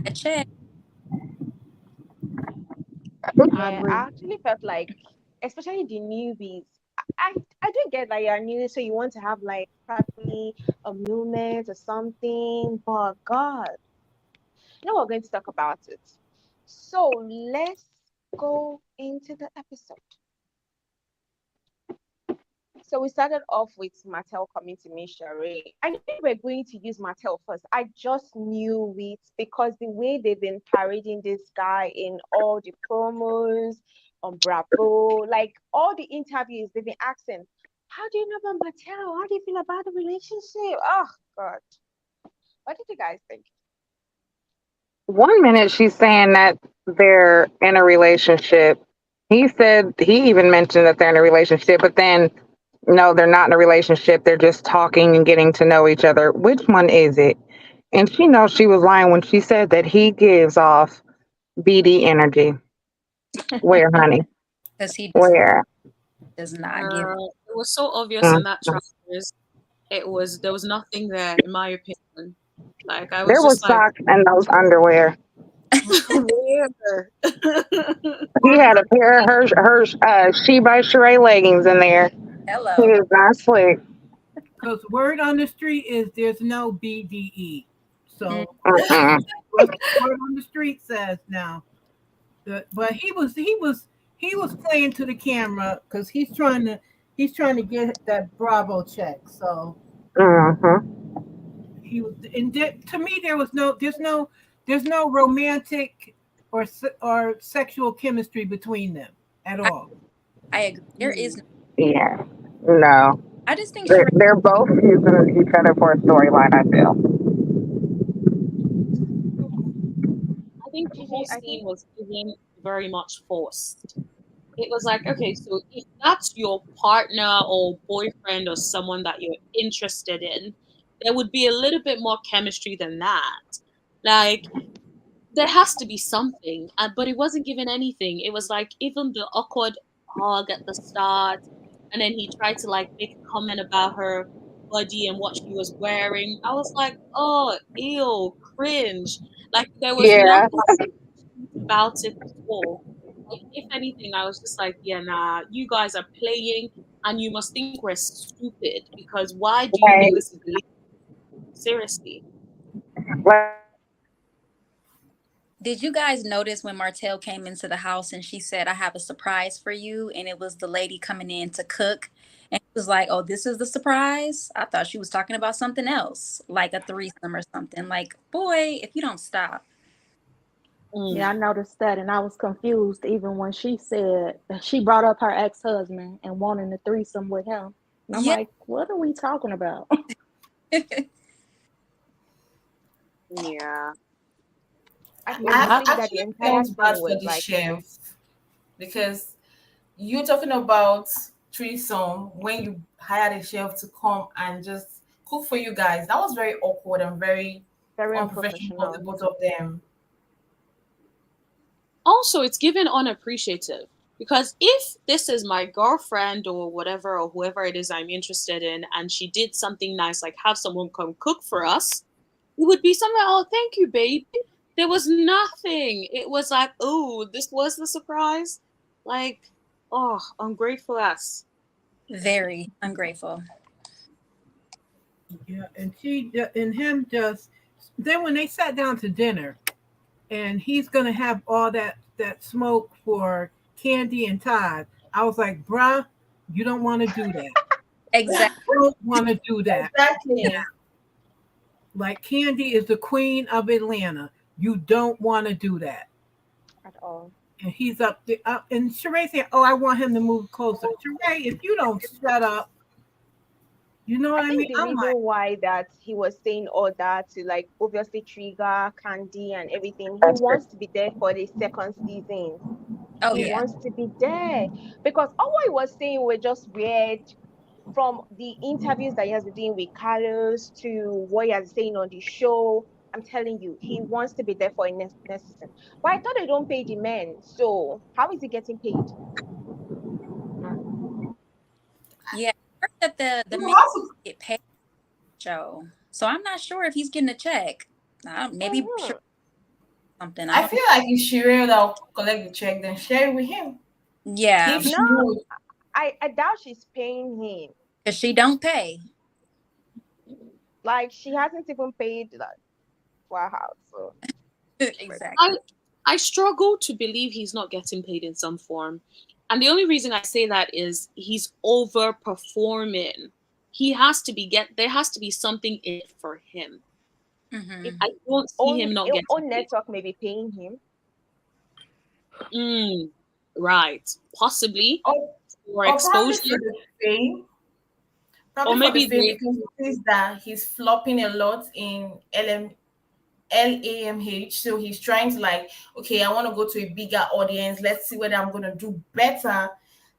that check. Yeah, I actually felt like, especially the newbies, I do get that you're new, so you want to have like probably a moment or something. But God, now we're going to talk about it. So let's go into the episode. So we started off with Mattel coming to me, Shereé. I knew we were going to use Mattel first. I just knew it because the way they've been parading this guy in all the promos on Bravo, like all the interviews, they've been asking, "How do you know about Mattel? How do you feel about the relationship?" Oh God, what did you guys think? One minute she's saying that they're in a relationship. He said he even mentioned that they're in a relationship, but then no, they're not in a relationship. They're just talking and getting to know each other. Which one is it? And she knows she was lying when she said that he gives off BD energy. Where, honey? Because he Where? does not give. It was so obvious Mm. in that trailers. There was nothing there, in my opinion. Like I was There was just like, socks and those underwear. where? He had a pair of her She by Shereé leggings in there. He Hello. is not slick. Because word on the street is there's no BDE. Mm, So Mm-mm. what word on the street says now. But he was playing to the camera because he's trying to get that Bravo check. So Mm-hmm. he was, and to me there was there's no romantic or sexual chemistry between them at I, all. I agree. There is. No, Yeah. No. I just think They're, Sheree. they're both using each other for a storyline, I feel. I think the Gigi, whole I think scene was given very much forced. It was like, okay, so if that's your partner or boyfriend or someone that you're interested in, there would be a little bit more chemistry than that. Like, there has to be something, but it wasn't given anything. It was like even the awkward hug at the start, and then he tried to like make a comment about her body and what she was wearing. I was like, oh, ew, cringe. Like there was Yeah. nothing about it at all. Like, if anything, I was just like, yeah, nah, you guys are playing, and you must think we're stupid because why do you think Right. this is seriously? Did you guys notice when Martell came into the house and she said, "I have a surprise for you," and it was the lady coming in to cook, and it was like, "Oh, this is the surprise." I thought she was talking about something else, like a threesome or something. Like, boy, if you don't stop. mm, Yeah, I noticed that, and I was confused even when she said she brought up her ex-husband and wanting a threesome with him. And I'm Yeah. like, what are we talking about? yeah. I I, feel Yeah. I I think that the actually entire felt thing bad for was the like, chef because you talking about threesome when you hired a chef to come and just cook for you guys. That was very awkward and very very unprofessional of the unprofessional. both of them. Also, it's given unappreciative because if this is my girlfriend or whatever or whoever it is I'm interested in and she did something nice like have someone come cook for us, it would be something, oh, thank you, babe. There was nothing. It was like, oh, this was the surprise. Like, oh, ungrateful ass. Very ungrateful. Yeah, and him just then when they sat down to dinner, and he's gonna have all that smoke for Candy and Todd. I was like, bruh, you don't want to do that. Exactly. You don't want to do that. Exactly. Like Candy is the queen of Atlanta. You don't want to do that. At all. And he's up there, and Sheree said, "Oh, I want him to move closer." Sheree, if you don't shut up, you know I what I mean. think the I'm reason like, why that he was saying all that to like obviously trigger Candy and everything, he wants to be there for the second season. Oh He yeah, yeah. wants to be there because all what he was saying were just weird from the interviews that he has been doing with Carlos to what he has been saying on the show. I'm telling you, he wants to be there for a next season. But I thought they don't pay the men. So how is he getting paid? Yeah. I heard that the You men also get paid show. So I'm not sure if he's getting a check. Maybe sure Mhm. something. I I don't. feel like if Shereé will collect the check, then share it with him. Yeah, If she No, knows, I doubt she's paying him. because she don't pay. Like she hasn't even paid like for a house. So Exactly. I struggle to believe he's not getting paid in some form. And the only reason I say that is he's overperforming. He has to be there has to be something in it for him. Hmm. I don't see him not getting own paid. network may be paying him. Right. Possibly or, for or probably exposure. for the fame. Or Probably for the maybe fame they because he says that he's flopping a lot in LAMH. So he's trying to like, okay, I want to go to a bigger audience. Let's see whether I'm gonna do better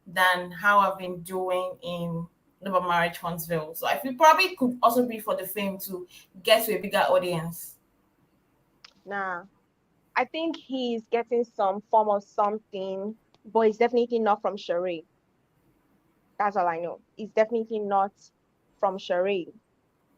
than how I've been doing in Love Marriage Huntsville. So I feel probably it could also be for the fame to get to a bigger audience. Nah. I think he's getting some form of something, but it's definitely not from Shereé. That's all I know. It's definitely not from Shereé.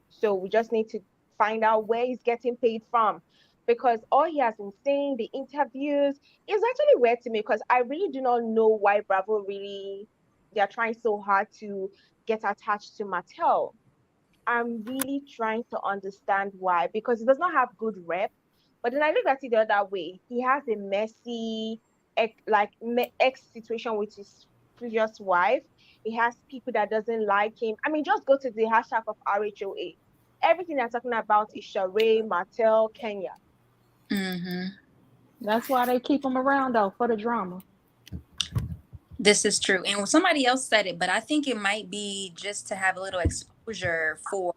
So we just need to find out where he's getting paid from. Because all he has been saying, the interviews, is actually weird to me because I really do not know why Bravo really, they're trying so hard to get attached to Mattel. I'm really trying to understand why, because he does not have good rep. But then I look at it the other way. He has a messy, ex situation with his previous wife. He has people that doesn't like him. I mean, just go to the hashtag of RHOA. Everything they're talking about is Shereé, Martell, Kenya. Hmm. That's why they keep them around though, for the drama. This is true. And somebody else said it, but I think it might be just to have a little exposure for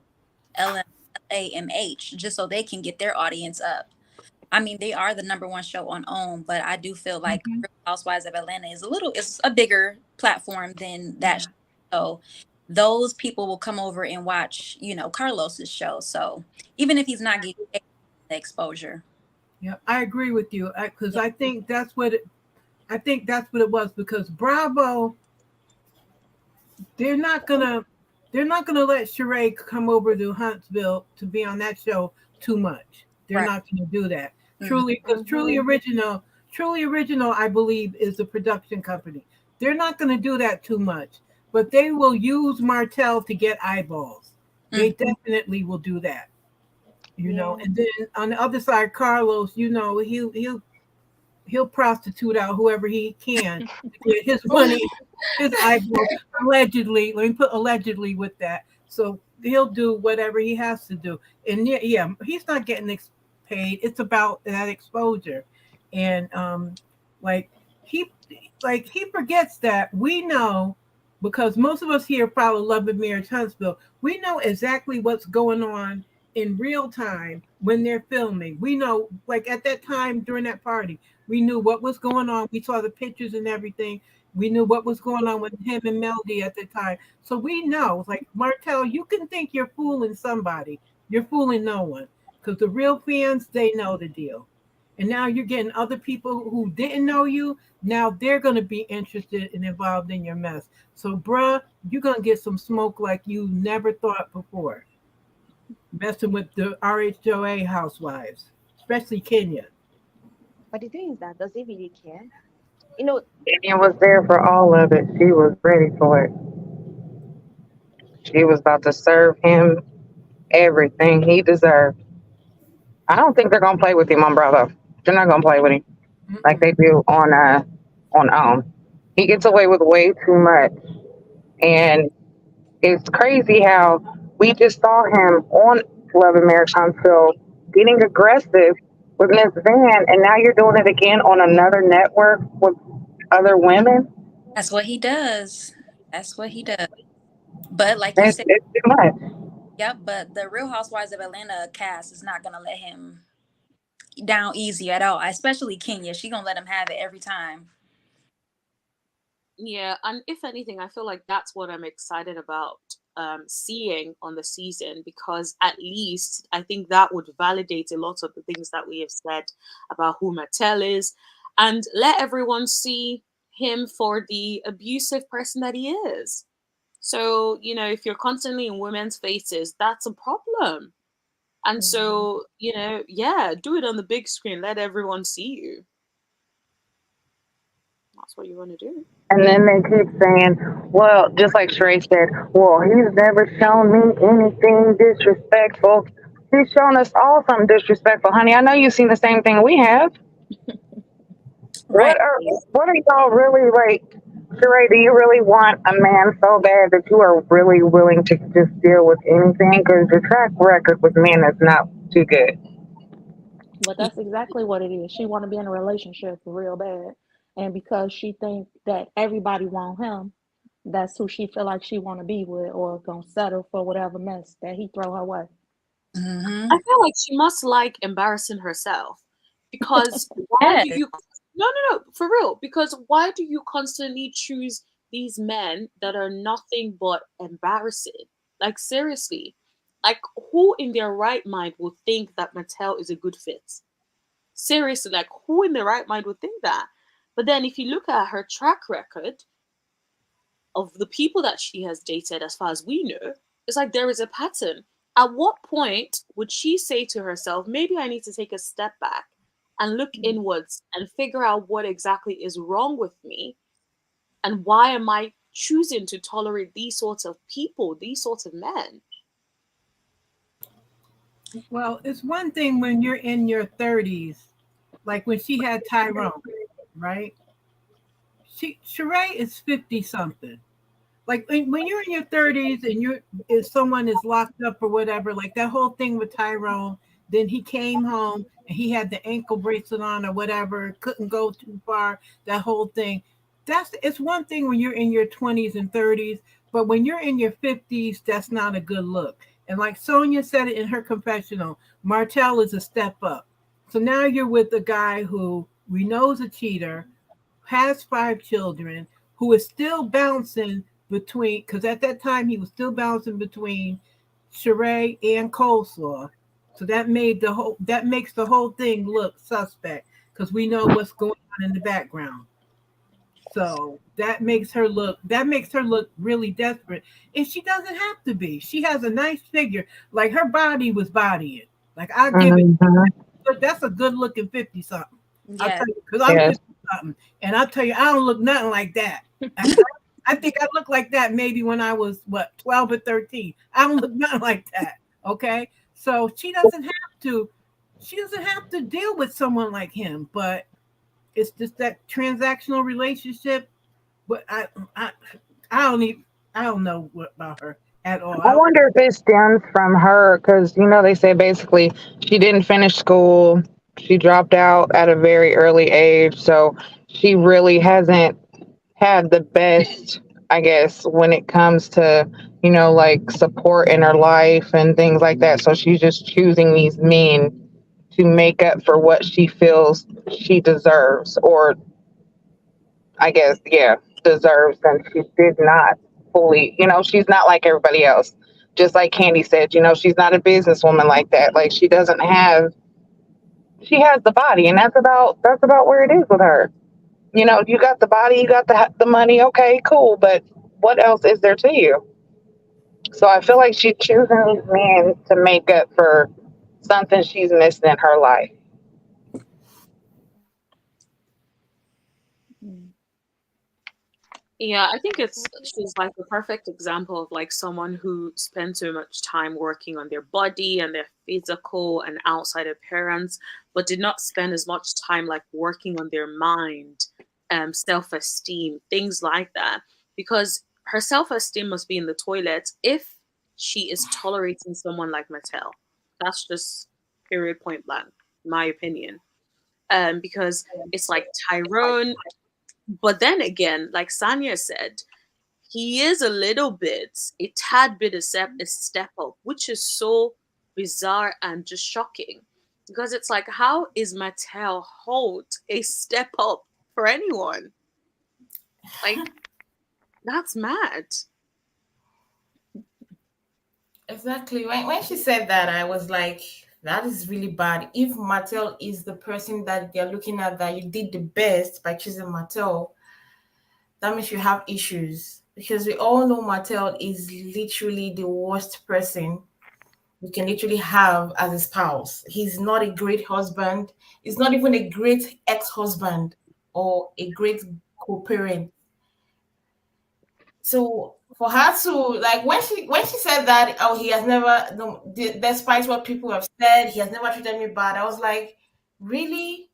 LMAMH, just so they can get their audience up. I mean, they are the number one show on OWN, but I do feel like Mhm. Real Housewives of Atlanta is it's a bigger platform than that Yeah. show. So those people will come over and watch, Carlos's show. So even if he's not getting the exposure. Yeah, I agree with you because Yeah. I think I think that's what it was because Bravo, they're not gonna they're not gonna let Shereé come over to Huntsville to be on that show too much. They're Right. not gonna do that. Hmm. Truly, because Truly Original, I believe, is the production company. They're not gonna do that too much, but they will use Martell to get eyeballs. They Hmm. definitely will do that. Yeah. And then on the other side, Carlos, he'll prostitute out whoever he can to get his money, his eyeballs. Allegedly, let me put allegedly with that. So he'll do whatever he has to do, and yeah, he's not getting paid. It's about that exposure, and like he, he forgets that we know because most of us here follow Love and Marriage Huntsville. We know exactly what's going on in real time when they're filming. We know, like at that time during that party, we knew what was going on. We saw the pictures and everything. We knew what was going on with him and Melody at the time. So we know, like Martell, you can think you're fooling somebody. You're fooling no one. Because the real fans, they know the deal. And now you're getting other people who didn't know you. Now they're going to be interested and involved in your mess. So, bruh, you're going to get some smoke like you never thought before. Messing with the RHOA housewives, especially Kenya. But the thing is that, does he really care? You know, Vivian was there for all of it. She was ready for it. She was about to serve him everything he deserved. I don't think they're gonna play with him on Bravo. They're not gonna play with him like Mm-mm. they do on He gets away with way too much, and it's crazy how we just saw him on Love and Marriage Huntsville getting aggressive with Miss Van, and now you're doing it again on another network with other women. That's what he does. That's what he does. But like you said, It's too much. yep, but the Real Housewives of Atlanta cast is not gonna let him down easy at all, especially Kenya. She gonna let him have it every time. Yeah, and if anything, I feel like that's what I'm excited about seeing on the season because at least I think that would validate a lot of the things that we have said about who Mattel is and let everyone see him for the abusive person that he is. So, if you're constantly in women's faces, that's a problem. And so, yeah, do it on the big screen. Let everyone see you. That's what you want to do. And then they keep saying, well, just like Shereé said, well, he's never shown me anything disrespectful. He's shown us all something disrespectful, honey. I know you've seen the same thing we have. Right. What are y'all really like? Shereé, do you really want a man so bad that you are really willing to just deal with anything? Because your track record with men is not too good. But that's exactly what it is. She want to be in a relationship real bad, and because she think that everybody want him, that's who she feel like she want to be with, or gonna settle for whatever mess that he throw her way. Mm-hmm. I feel like she must like embarrassing herself, because why do Yes. you no, for real, because why do you constantly choose these men that are nothing but embarrassing? Like, seriously, like, who in their right mind would think that Mattel is a good fit? Seriously, like, who in their right mind would think that? But then if you look at her track record of the people that she has dated, as far as we know, it's like there is a pattern. At what point would she say to herself, maybe I need to take a step back and look inwards and figure out what exactly is wrong with me, and why am I choosing to tolerate these sorts of people, these sorts of men? Well, it's one thing when you're in your 30s, like when she had Tyrone, right? Shereé is 50 something. Like when you're in your 30s and you're if someone is locked up or whatever, like that whole thing with Tyrone, then he came home and he had the ankle bracelet on or whatever, couldn't go too far, that whole thing. It's one thing when you're in your 20s and 30s, but when you're in your 50s, that's not a good look. And like Sanya said it in her confessional, Martell is a step up. So now you're with a guy who we know is a cheater, has 5 children, who is still bouncing between, because at that time he was still bouncing between Shereé and Coleslaw. So that makes the whole thing look suspect because we know what's going on in the background. So that makes her look really desperate. And she doesn't have to be. She has a nice figure. Like her body was bodying. Like I give it Mm-hmm. that's a good looking 50 something. I'll Yes. tell you, because I'm Yes. 50 something. And I'll tell you, I don't look nothing like that. I, I think I looked like that maybe when I was, 12 or 13. I don't look nothing like that. Okay. So she doesn't have to deal with someone like him, but it's just that transactional relationship. But I don't even, I don't know what about her at all. I wonder if it stems from her because, they say basically she didn't finish school. She dropped out at a very early age. So she really hasn't had the best, I guess, when it comes to, like support in her life and things like that. So she's just choosing these men to make up for what she feels she deserves, or I guess, yeah, deserves, and she did not fully, she's not like everybody else. Just like Candy said, she's not a businesswoman like that. Like she has the body, and that's about where it is with her. You got the body, you got the money. Okay, cool, but what else is there to you? So I feel like she's choosing these men to make up for something she's missing in her life. Yeah, I think she's like the perfect example of like someone who spends so much time working on their body and their physical and outside appearance, but did not spend as much time like working on their mind, self-esteem, things like that. Because her self-esteem must be in the toilet if she is tolerating someone like Mattel. That's just period point blank, my opinion. Because it's like Tyrone, but then again, like Sanya said, he is a tad bit a step up, which is so bizarre and just shocking. Because it's like, how is Mattel Holt a step up for anyone? Like, that's mad. Exactly. When she said that, I was like, that is really bad. If Mattel is the person that they're looking at, that you did the best by choosing Mattel, that means you have issues. Because we all know Mattel is literally the worst person you can literally have as a spouse. He's not a great husband. He's not even a great ex-husband or a great co-parent. So for her to like when she said that, oh, he has never no, despite what people have said, he has never treated me bad. I was like, really?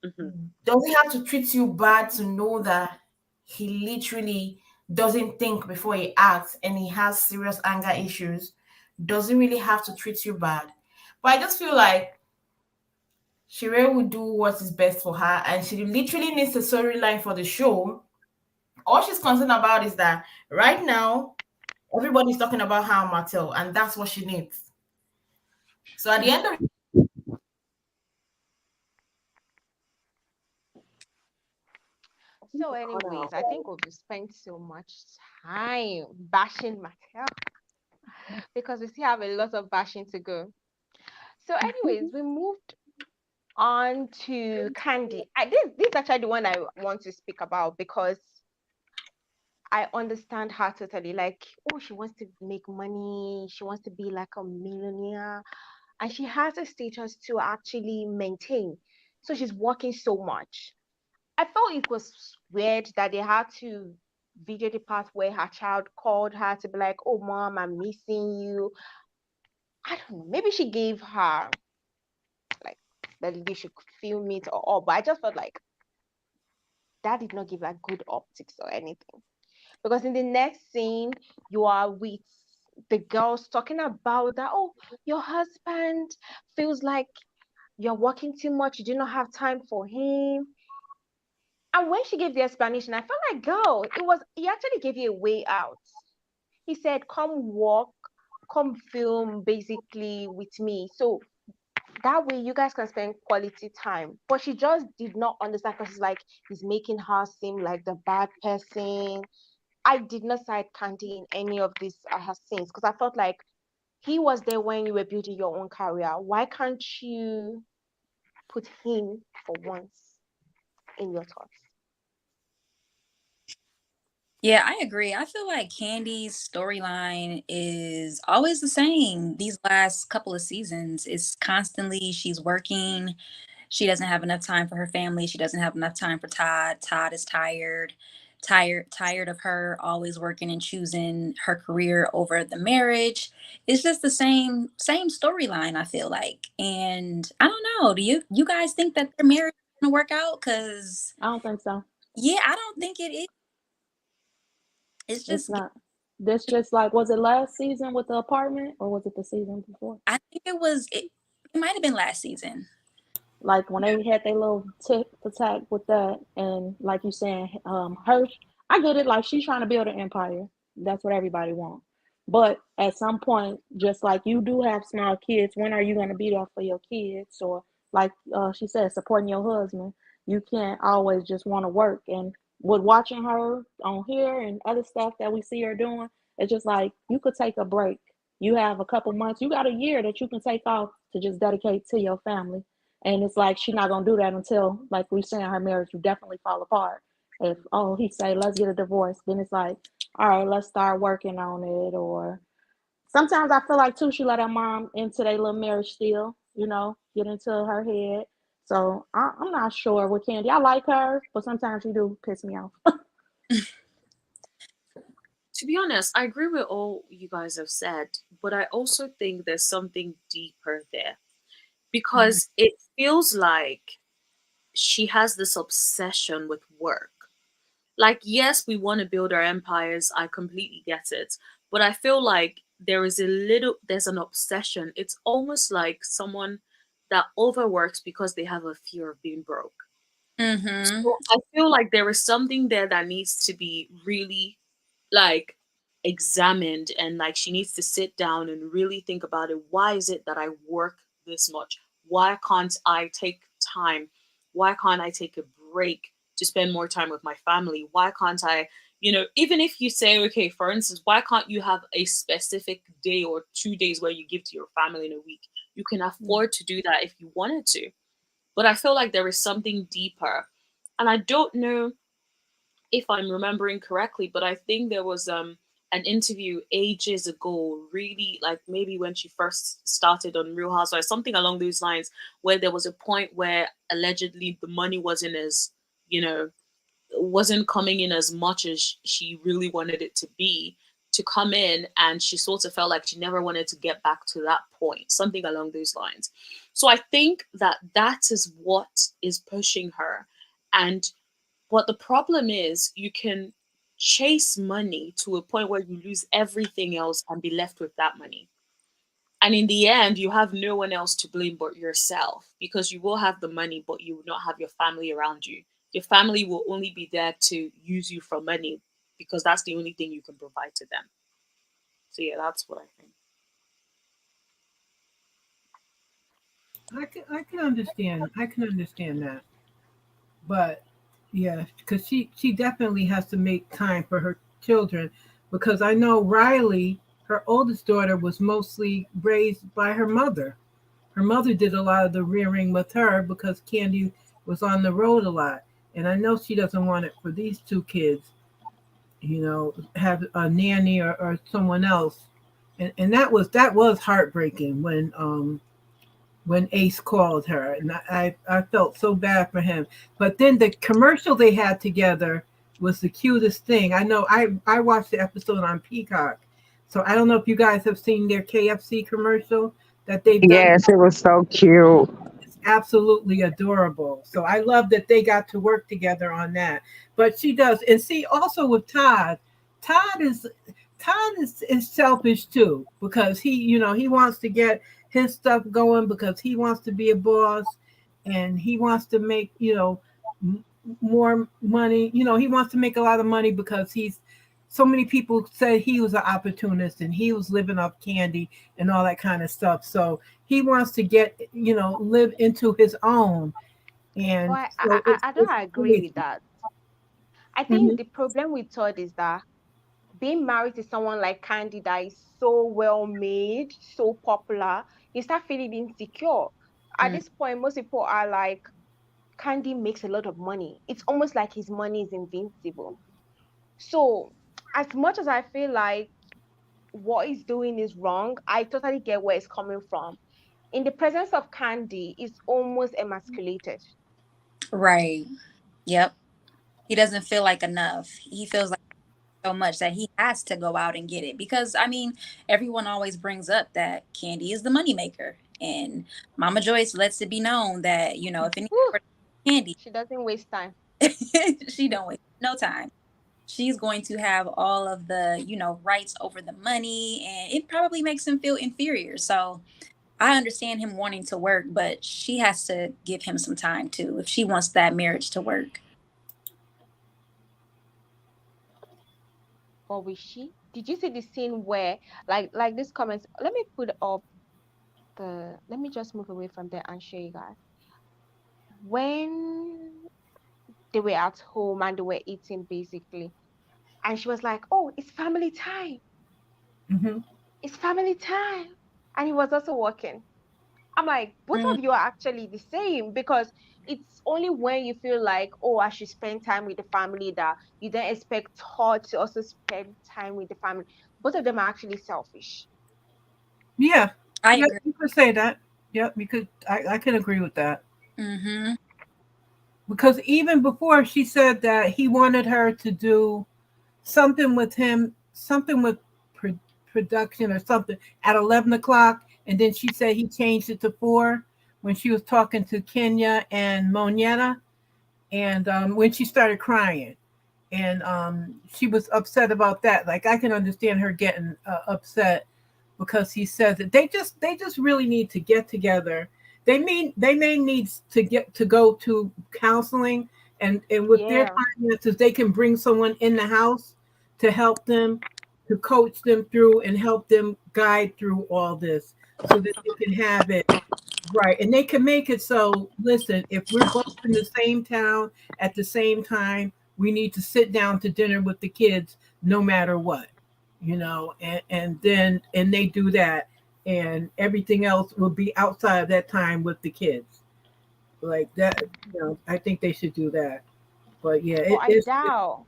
Mm-hmm. Does he have to treat you bad to know that he literally doesn't think before he acts and he has serious anger issues? Does he really have to treat you bad? But I just feel like Shereé will do what is best for her, and she literally needs a storyline for the show. All she's concerned about is that right now everybody's talking about her and Martell, and that's what she needs. So at the end of So, Cut anyways, out. I think we've spent so much time bashing Mattel because we still have a lot of bashing to go. So, anyways, we moved on to Candy. This is actually the one I want to speak about because I understand her totally. Like, oh, she wants to make money, she wants to be like a millionaire, and she has a status to actually maintain. So she's working so much. I felt it was weird that they had to video the part where her child called her to be like, "Oh, mom, I'm missing you." I don't know. Maybe she gave her like that they should film it or all, but I just felt like that did not give like good optics or anything. Because in the next scene, you are with the girls talking about that. Oh, your husband feels like you're working too much. You do not have time for him. And when she gave the explanation, I felt like, girl, he actually gave you a way out. He said, come walk, come film basically with me. So that way you guys can spend quality time. But she just did not understand because it's like he's making her seem like the bad person. I did not side Candy in any of these her scenes because I felt like he was there when you were building your own career. Why can't you put him for once in your thoughts? Yeah, I agree. I feel like Candy's storyline is always the same. These last couple of seasons, it's constantly she's working. She doesn't have enough time for her family. She doesn't have enough time for Todd. Todd is tired of her always working and choosing her career over the marriage. It's just the same storyline, I feel like. And I don't know, do you guys think that their marriage is gonna work out? Cause I don't think so. yeah, I don't think it is. It's It's just not. This just like, was it last season with the apartment or was it the season before? I think it might have been last season. Like when they had their little tip attack with that, and like you saying, her, I get it. Like she's trying to build an empire. That's what everybody wants. But at some point, just like you do have small kids, when are you going to be there for your kids? Or like she said, supporting your husband. You can't always just want to work. And with watching her on here and other stuff that we see her doing, it's just like you could take a break. You have a couple months. You got a year that you can take off to just dedicate to your family, and it's like she's not gonna do that until, like we saying, her marriage will definitely fall apart. If he say let's get a divorce, then it's like, all right, let's start working on it. Or sometimes I feel like too she let her mom into their little marriage still, get into her head. So I'm not sure with Candy. I like her, but sometimes she do piss me off. To be honest, I agree with all you guys have said, but I also think there's something deeper there Mhm. because it feels like she has this obsession with work. Like, yes, we want to build our empires. I completely get it. But I feel like there's an obsession. It's almost like someone that overworks because they have a fear of being broke. Mhm. So I feel like there is something there that needs to be really like examined, and like she needs to sit down and really think about it. Why is it that I work this much? Why can't I take time? Why can't I take a break to spend more time with my family? Why can't I, even if you say, okay, for instance, why can't you have a specific day or 2 days where you give to your family in a week? You can afford to do that if you wanted to. But I feel like there is something deeper. And I don't know if I'm remembering correctly, but I think there was an interview ages ago, really like maybe when she first started on Real Housewives, something along those lines, where there was a point where allegedly the money wasn't as, you know, wasn't coming in as much as she really wanted it to be, to come in, and she sort of felt like she never wanted to get back to that point, something along those lines. So I think that that is what is pushing her. And what the problem is, you can chase money to a point where you lose everything else and be left with that money. And in the end, you have no one else to blame but yourself, because you will have the money, but you will not have your family around you. Your family will only be there to use you for money because that's the only thing you can provide to them. So yeah, that's what I think. I can understand. I can understand that. But yeah, because she definitely has to make time for her children, because I know Riley, her oldest daughter, was mostly raised by her mother. Her mother did a lot of the rearing with her because Candy was on the road a lot. And I know she doesn't want it for these two kids, have a nanny or someone else. And that was heartbreaking when Ace called her, and I felt so bad for him. But then the commercial they had together was the cutest thing. I know I watched the episode on Peacock, so I don't know if you guys have seen their KFC commercial that they've done. Yes, it was so cute. It's absolutely adorable. So I love that they got to work together on that. But she does, and see also with Todd. Todd is Todd is selfish too, because he wants to get his stuff going because he wants to be a boss, and he wants to make more money. He wants to make a lot of money because he's so many people said he was an opportunist and he was living off candy and all that kind of stuff. So he wants to get live into his own, and But so I it's don't agree with crazy. that. I think Mhm. the problem with Todd is that being married to someone like Candy that is so well made, so popular, you start feeling insecure. At Mm. this point, most people are like, Candy makes a lot of money. It's almost like his money is invincible. So, as much as I feel like what he's doing is wrong, I totally get where it's coming from. In the presence of Candy, it's almost emasculated. Right. Yep. He doesn't feel like enough. He feels like so much that he has to go out and get it, because I mean, everyone always brings up that Candy is the moneymaker, and Mama Joyce lets it be known that if any Whew, Candy, she doesn't waste time. she don't waste no time. She's going to have all of the rights over the money, and it probably makes him feel inferior. So I understand him wanting to work, but she has to give him some time too if she wants that marriage to work. Or was she? Did you see the scene where, like this comments? Let me put up the. Let me just move away from there and show you guys. When they were at home and they were eating basically, and she was like, "Oh, it's family time. Mhm. It's family time," and he was also working. I'm like, both Mm, of you are actually the same, because it's only when you feel like, oh, I should spend time with the family, that you then expect her to also spend time with the family. Both of them are actually selfish. Yeah, I yeah, agree. you could say that. Yep, you could. I can agree with that. Mm-hmm. Because even before she said that he wanted her to do something with him, something with pro- production or something at 11 o'clock, and then she said he changed it to 4 when she was talking to Kenya and Monietta, and when she started crying, and she was upset about that. Like I can understand her getting upset because he says that they just really need to get together. They may need to get to go to counseling, and with their Yeah. finances they can bring someone in the house to help them, to coach them through and help them guide through all this so that they can have it right, and they can make it so, listen, if we're both in the same town at the same time, we need to sit down to dinner with the kids no matter what, and they do that, and everything else will be outside of that time with the kids. Like that, I think they should do that. But yeah, But it, I it's doubt.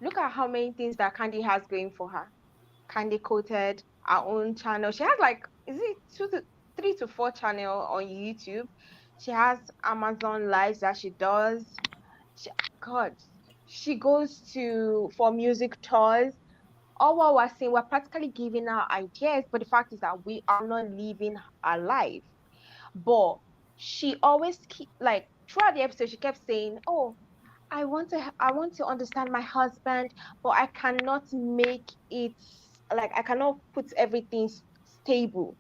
Look at how many things that Candy has going for her. candy coated her own channel. She has like, is it 3 to 4 channel on YouTube? She has Amazon lives that she does. She, God, she goes to for music tours. All what we're saying, we're practically giving her ideas, but the fact is that we are not living our life. But she always keep like throughout the episode, she kept saying, "Oh, I want to understand my husband, but I cannot make it like I cannot put everything stable."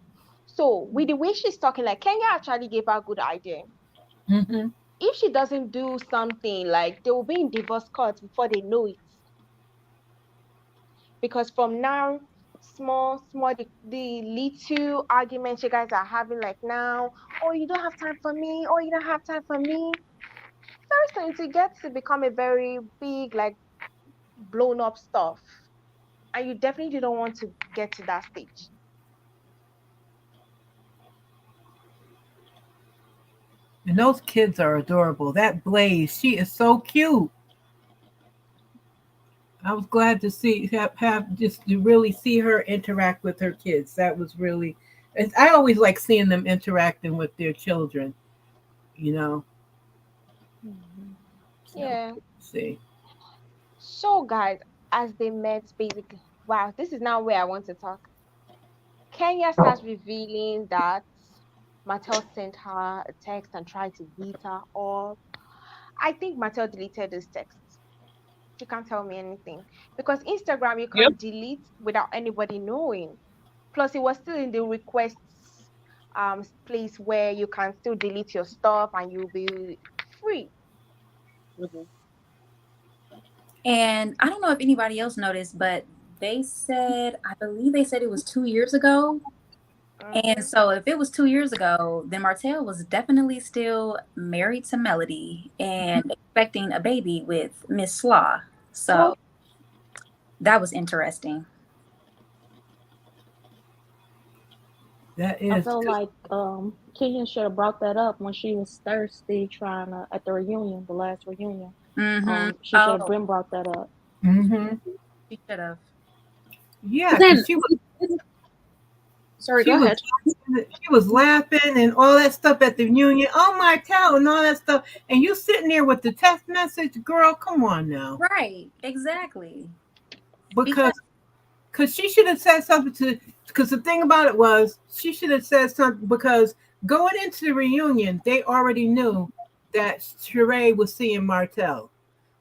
So with the way she's talking, like Kenya actually gave her a good idea. Mm-hmm. If she doesn't do something, like they will be in divorce court before they know it. Because from now, small, the little arguments you guys are having, like now, oh, you don't have time for me, oh, you don't have time for me. Very soon it gets to become a very big, like blown up stuff. And you definitely don't want to get to that stage. And those kids are adorable. That Blaze, she is so cute. I was glad to see have just to really see her interact with her kids. That was really. I always like seeing them interacting with their children. You know, Mhm. that was Yeah. good to see. So guys, as they met, basically, wow, this is now where I want to talk. Kenya starts revealing that Mattel sent her a text and tried to beat her up. I think Mattel deleted this text. You can't tell me anything. Because Instagram, you Yep. can delete without anybody knowing. Plus, it was still in the requests place where you can still delete your stuff and you'll be free. Mhm. And I don't know if anybody else noticed, but they said, I believe they said it was 2 years ago. And Mm-hmm. so if it was 2 years ago, then Martell was definitely still married to Melody and expecting a baby with Miss Slaw. So that was interesting. That I is feel because like Kenyon should have brought that up when she was thirsty trying to at the reunion, the last reunion. Mm-hmm. She should have Oh, been brought that up. mm-hmm. she should have. Yeah, But because then, sorry, she go was ahead. she was laughing and all that stuff at the reunion. Oh my cow and all that stuff, and you sitting there with the text message, girl. Come on now, Right, exactly. because Because because she should have said something to. Because the thing about it was, she should have said something because going into the reunion, they already knew that Shereé was seeing Martell.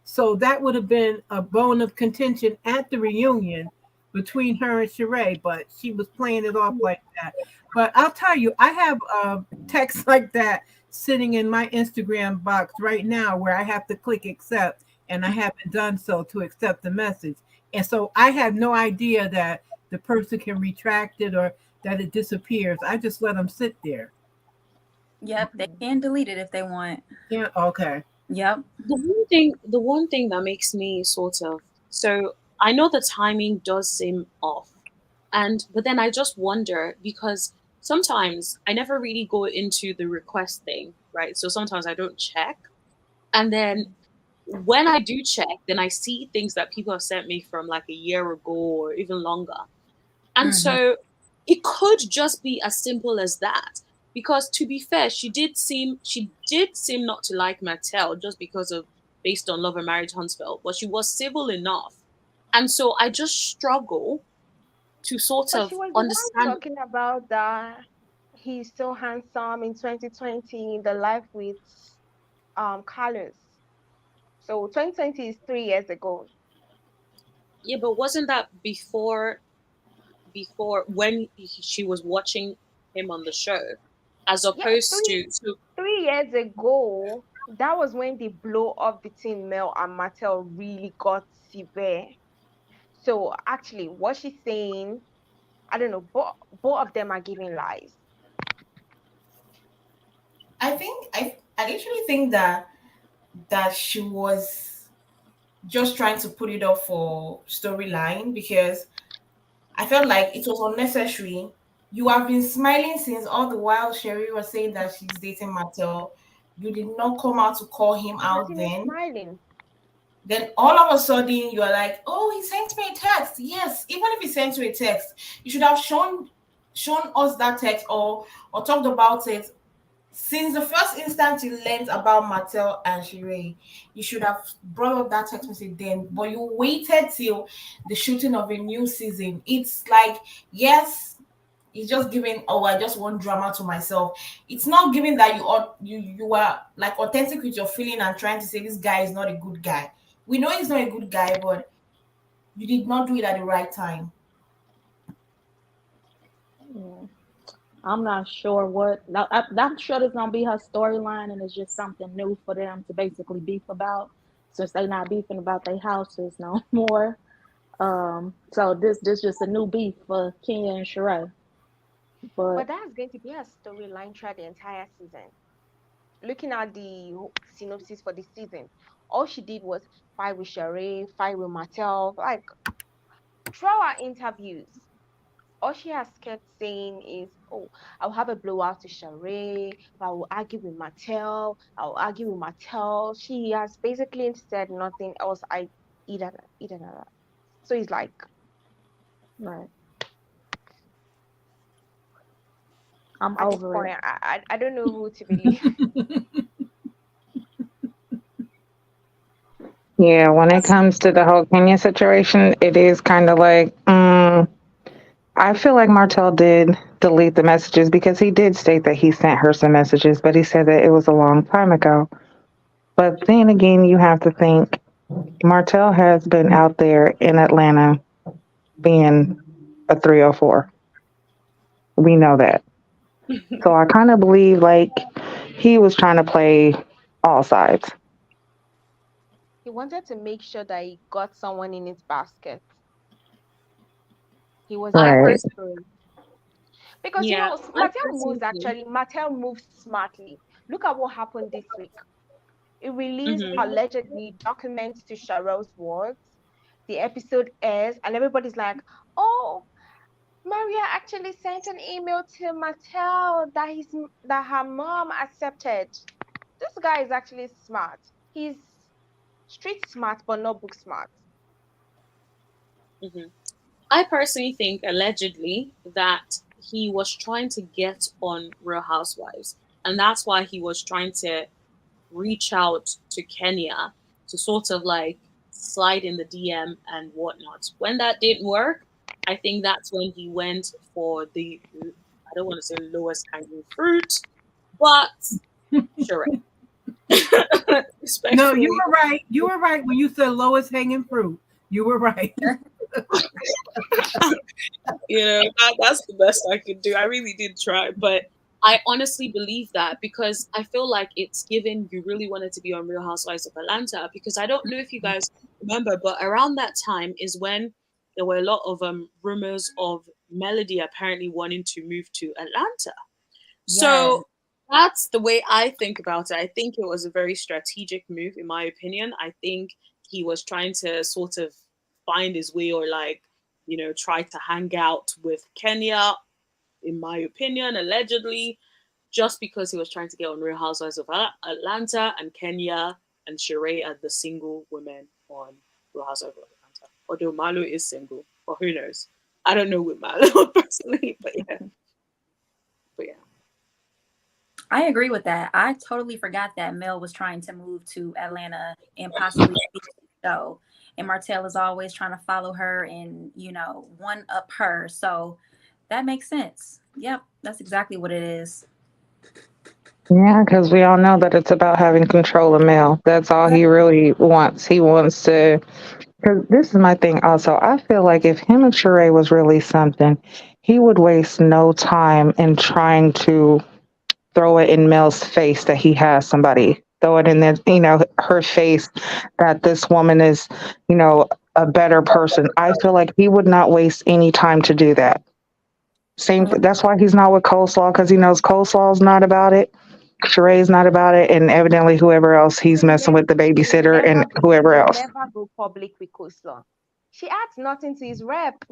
So that would have been a bone of contention at the reunion between her and Shereé, but she was playing it off like that. But I'll tell you, I have a text like that sitting in my Instagram box right now where I have to click accept, and I haven't done so to accept the message. And so I have no idea that the person can retract it or that it disappears. I just let them sit there. yep, they can delete it if they want. Yeah, okay. Yep. The one thing that makes me sort of, so I know the timing does seem off, and but then I just wonder because sometimes I never really go into the request thing, right? So sometimes I don't check, and then when I do check, then I see things that people have sent me from like a year ago or even longer. And Mm-hmm. so it could just be as simple as that. Because to be fair, she did seem not to like Mattel just because of based on Love and Marriage Huntsville, but she was civil enough. And so I just struggle to sort But she of was the one understand. talking about that he's so handsome in 2020 in the life with Carlos. So 2020 is 3 years ago. Yeah, but wasn't that before when she was watching him on the show, as Yeah, opposed three to so 3 years ago, that was when the blow up between Mel and Mattel really got severe. So actually, what she's saying, I don't know, both of them are giving lies. I literally think that she was just trying to put it up for storyline because I felt like it was unnecessary. You have been smiling since all the while Sherry was saying that she's dating Mattel. You did not come out to call him She was out even then. smiling. Then all of a sudden you're like, oh, he sent me a text. Yes, even if he sent you a text, you should have shown us that text, or talked about it since the first instant you learned about Martel and Shereé. You should have brought up that text message then, but you waited till the shooting of a new season. It's like, yes, it's just giving, oh, I just want drama to myself. It's not giving that you are like authentic with your feeling and trying to say this guy is not a good guy. We know he's not a good guy, but you did not do it at the right time. Yeah. I'm not sure what. No, I'm sure there's gonna be her storyline, and it's just something new for them to basically beef about, since they not beefing about their houses no more. So this just a new beef for Kenya and Shereé. But But that's going to be a storyline throughout the entire season. Looking at the synopsis for the season, all she did was fight with Shereé, fight with Martel. Like, throughout our interviews, all she has kept saying is, "Oh, I'll have a blowout to Shereé. I will argue with Martel. I'll argue with Martel." She has basically said nothing else. I eat another. So it's like, right, I'm at this over point, it. I don't know who to believe. Yeah, when it comes to the whole Kenya situation, it is kind of like, I feel like Martell did delete the messages because he did state that he sent her some messages, but he said that it was a long time ago. But then again, you have to think Martell has been out there in Atlanta being a 304. We know that. So I kind of believe like he was trying to play all sides. He wanted to make sure that he got someone in his basket. He was I that Right. personally, desperate. Because yeah, I personally think. Mattel moves smartly. Look at what happened this week. It released Mhm. allegedly documents to Cheryl's words. The episode airs, and everybody's like, "Oh, Maria actually sent an email to Mattel that her mom accepted." This guy is actually smart. He's street smart, but not book smart. Mhm. I personally think allegedly that he was trying to get on Real Housewives, and that's why he was trying to reach out to Kenya to sort of like slide in the DM and whatnot. When that didn't work, I think that's when he went for the, I don't want to say lowest hanging fruit, but sure. No, you Respectfully, were right. You were right when you said lowest hanging fruit. You were right. that's the best I could do. I really did try, but I honestly believe that because I feel like it's given you really wanted to be on Real Housewives of Atlanta because I don't know if you guys remember, but around that time is when there were a lot of rumors of Melody apparently wanting to move to Atlanta. Yes. So that's the way I think about it. I think it was a very strategic move, in my opinion. I think he was trying to sort of find his way or like, try to hang out with Kenya, in my opinion, allegedly, just because he was trying to get on Real Housewives of Atlanta and Kenya and Shereé are the single women on Real Housewives of Atlanta. Although Malu is single, but who knows? I don't know with Malu personally, but yeah. I agree with that. I totally forgot that Mel was trying to move to Atlanta and possibly be on the show. And Martell is always trying to follow her and, one up her. So that makes sense. Yep, that's exactly what it is. Yeah, because we all know that it's about having control of Mel. That's all he really wants. He wants to. Because this is my thing also. I feel like if him and Sheree was really something, he would waste no time in trying to throw it in Mel's face that he has somebody. Throw it in there, her face that this woman is, a better person. I feel like he would not waste any time to do that. Yeah, That's why he's not with Coleslaw because he knows Coleslaw's not about it. Sheree's not about it, and evidently whoever else he's messing with, the babysitter and He whoever will else. never go public with Coleslaw. She adds nothing to his rep.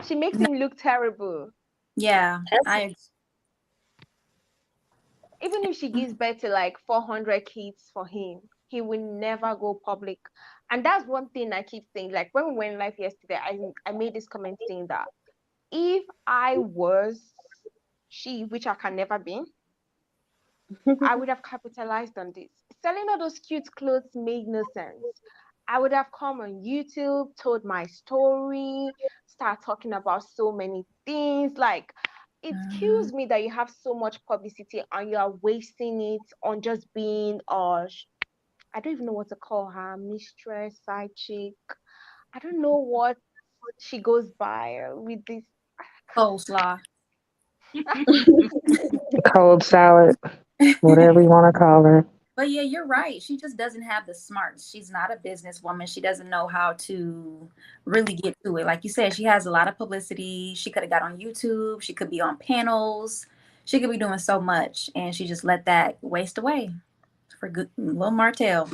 She makes no, him look terrible. yeah, I Even if she gives birth to like 400 kids for him, he will never go public. And that's one thing I keep saying. Like when we went live yesterday, I made this comment saying that if I was she, which I can never be, I would have capitalized on this. Selling all those cute clothes made no sense. I would have come on YouTube, told my story, start talking about so many things. Like, it kills me that you have so much publicity and you are wasting it on just being, I don't even know what to call her, mistress, side chick. I don't know what she goes by with this. Coleslaw. Cold salad, whatever you want to call her. But yeah, you're right. She just doesn't have the smarts. She's not a businesswoman. She doesn't know how to really get to it. Like you said, she has a lot of publicity. She could have got on YouTube. She could be on panels. She could be doing so much, and she just let that waste away for good little Martell.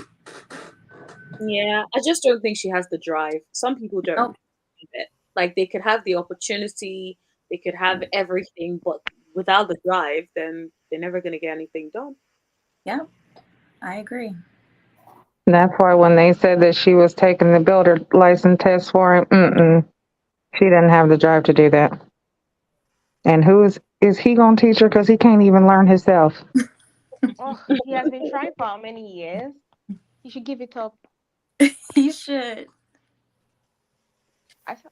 Yeah, I just don't think she has the drive. Some people don't Nope. have it. Like they could have the opportunity, they could have everything, but without the drive, then they're never gonna get anything done. Yeah, I agree. That's why when they said that she was taking the builder license test for him, she doesn't have the drive to do that. And is he gonna teach her? Because he can't even learn himself. Oh, he has been trying for how many years? He should give it up. He should. I thought,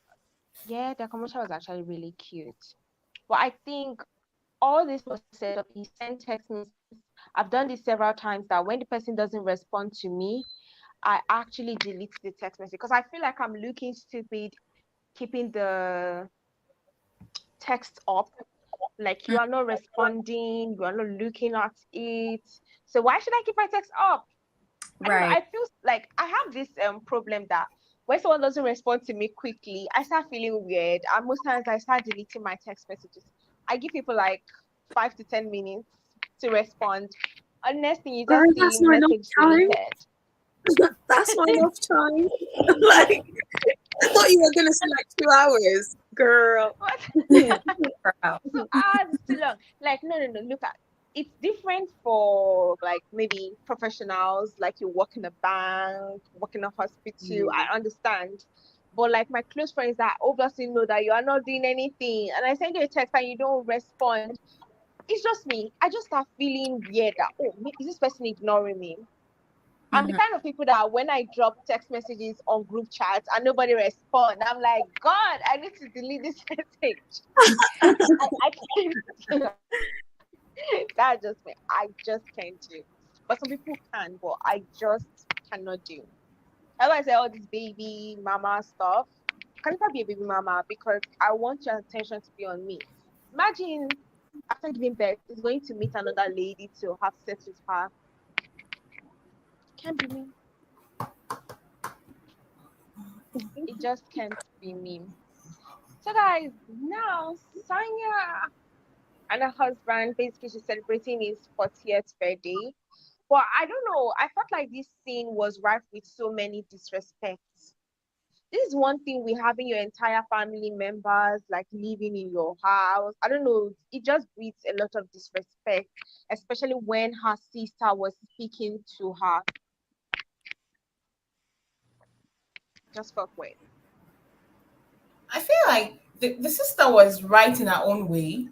yeah, the commercial was actually really cute. But I think all this was set up. He sent text messages. I've done this several times that when the person doesn't respond to me, I actually delete the text message because I feel like I'm looking stupid keeping the text up. Like you are not responding, you are not looking at it. So why should I keep my text up? I don't know. Right. I feel like I have this problem that when someone doesn't respond to me quickly, I start feeling weird. And most times I start deleting my text messages. I give people like 5 to 10 minutes to respond. And next thing you Girl, just see that's not enough message time. deleted. That's not enough time. Like I thought you were gonna say like 2 hours, girl. Wow. So it's too long. Like, no. Look at it's different for like maybe professionals, like you work in a bank, work in a hospital. I understand. But like my close friends that obviously know that you are not doing anything, and I send you a text and you don't respond, it's just me. I just start feeling weird that is this person ignoring me? I'm the kind of people that when I drop text messages on group chats and nobody responds, I'm like, God, I need to delete this message. I can't. That's just me. I just can't do. But some people can, but I just cannot do. That's why I say all this baby mama stuff. I can never be a baby mama because I want your attention to be on me. Imagine after giving birth, is going to meet another lady to have sex with her. Can't be me. It just can't be me. So guys, now Sanya and her husband basically she's celebrating his 40th birthday. But I don't know. I felt like this scene was rife with so many disrespects. This is one thing we having your entire family members like living in your house. I don't know. It just breeds a lot of disrespect, especially when her sister was speaking to her. Just felt weird. I feel like the sister was right in her own way.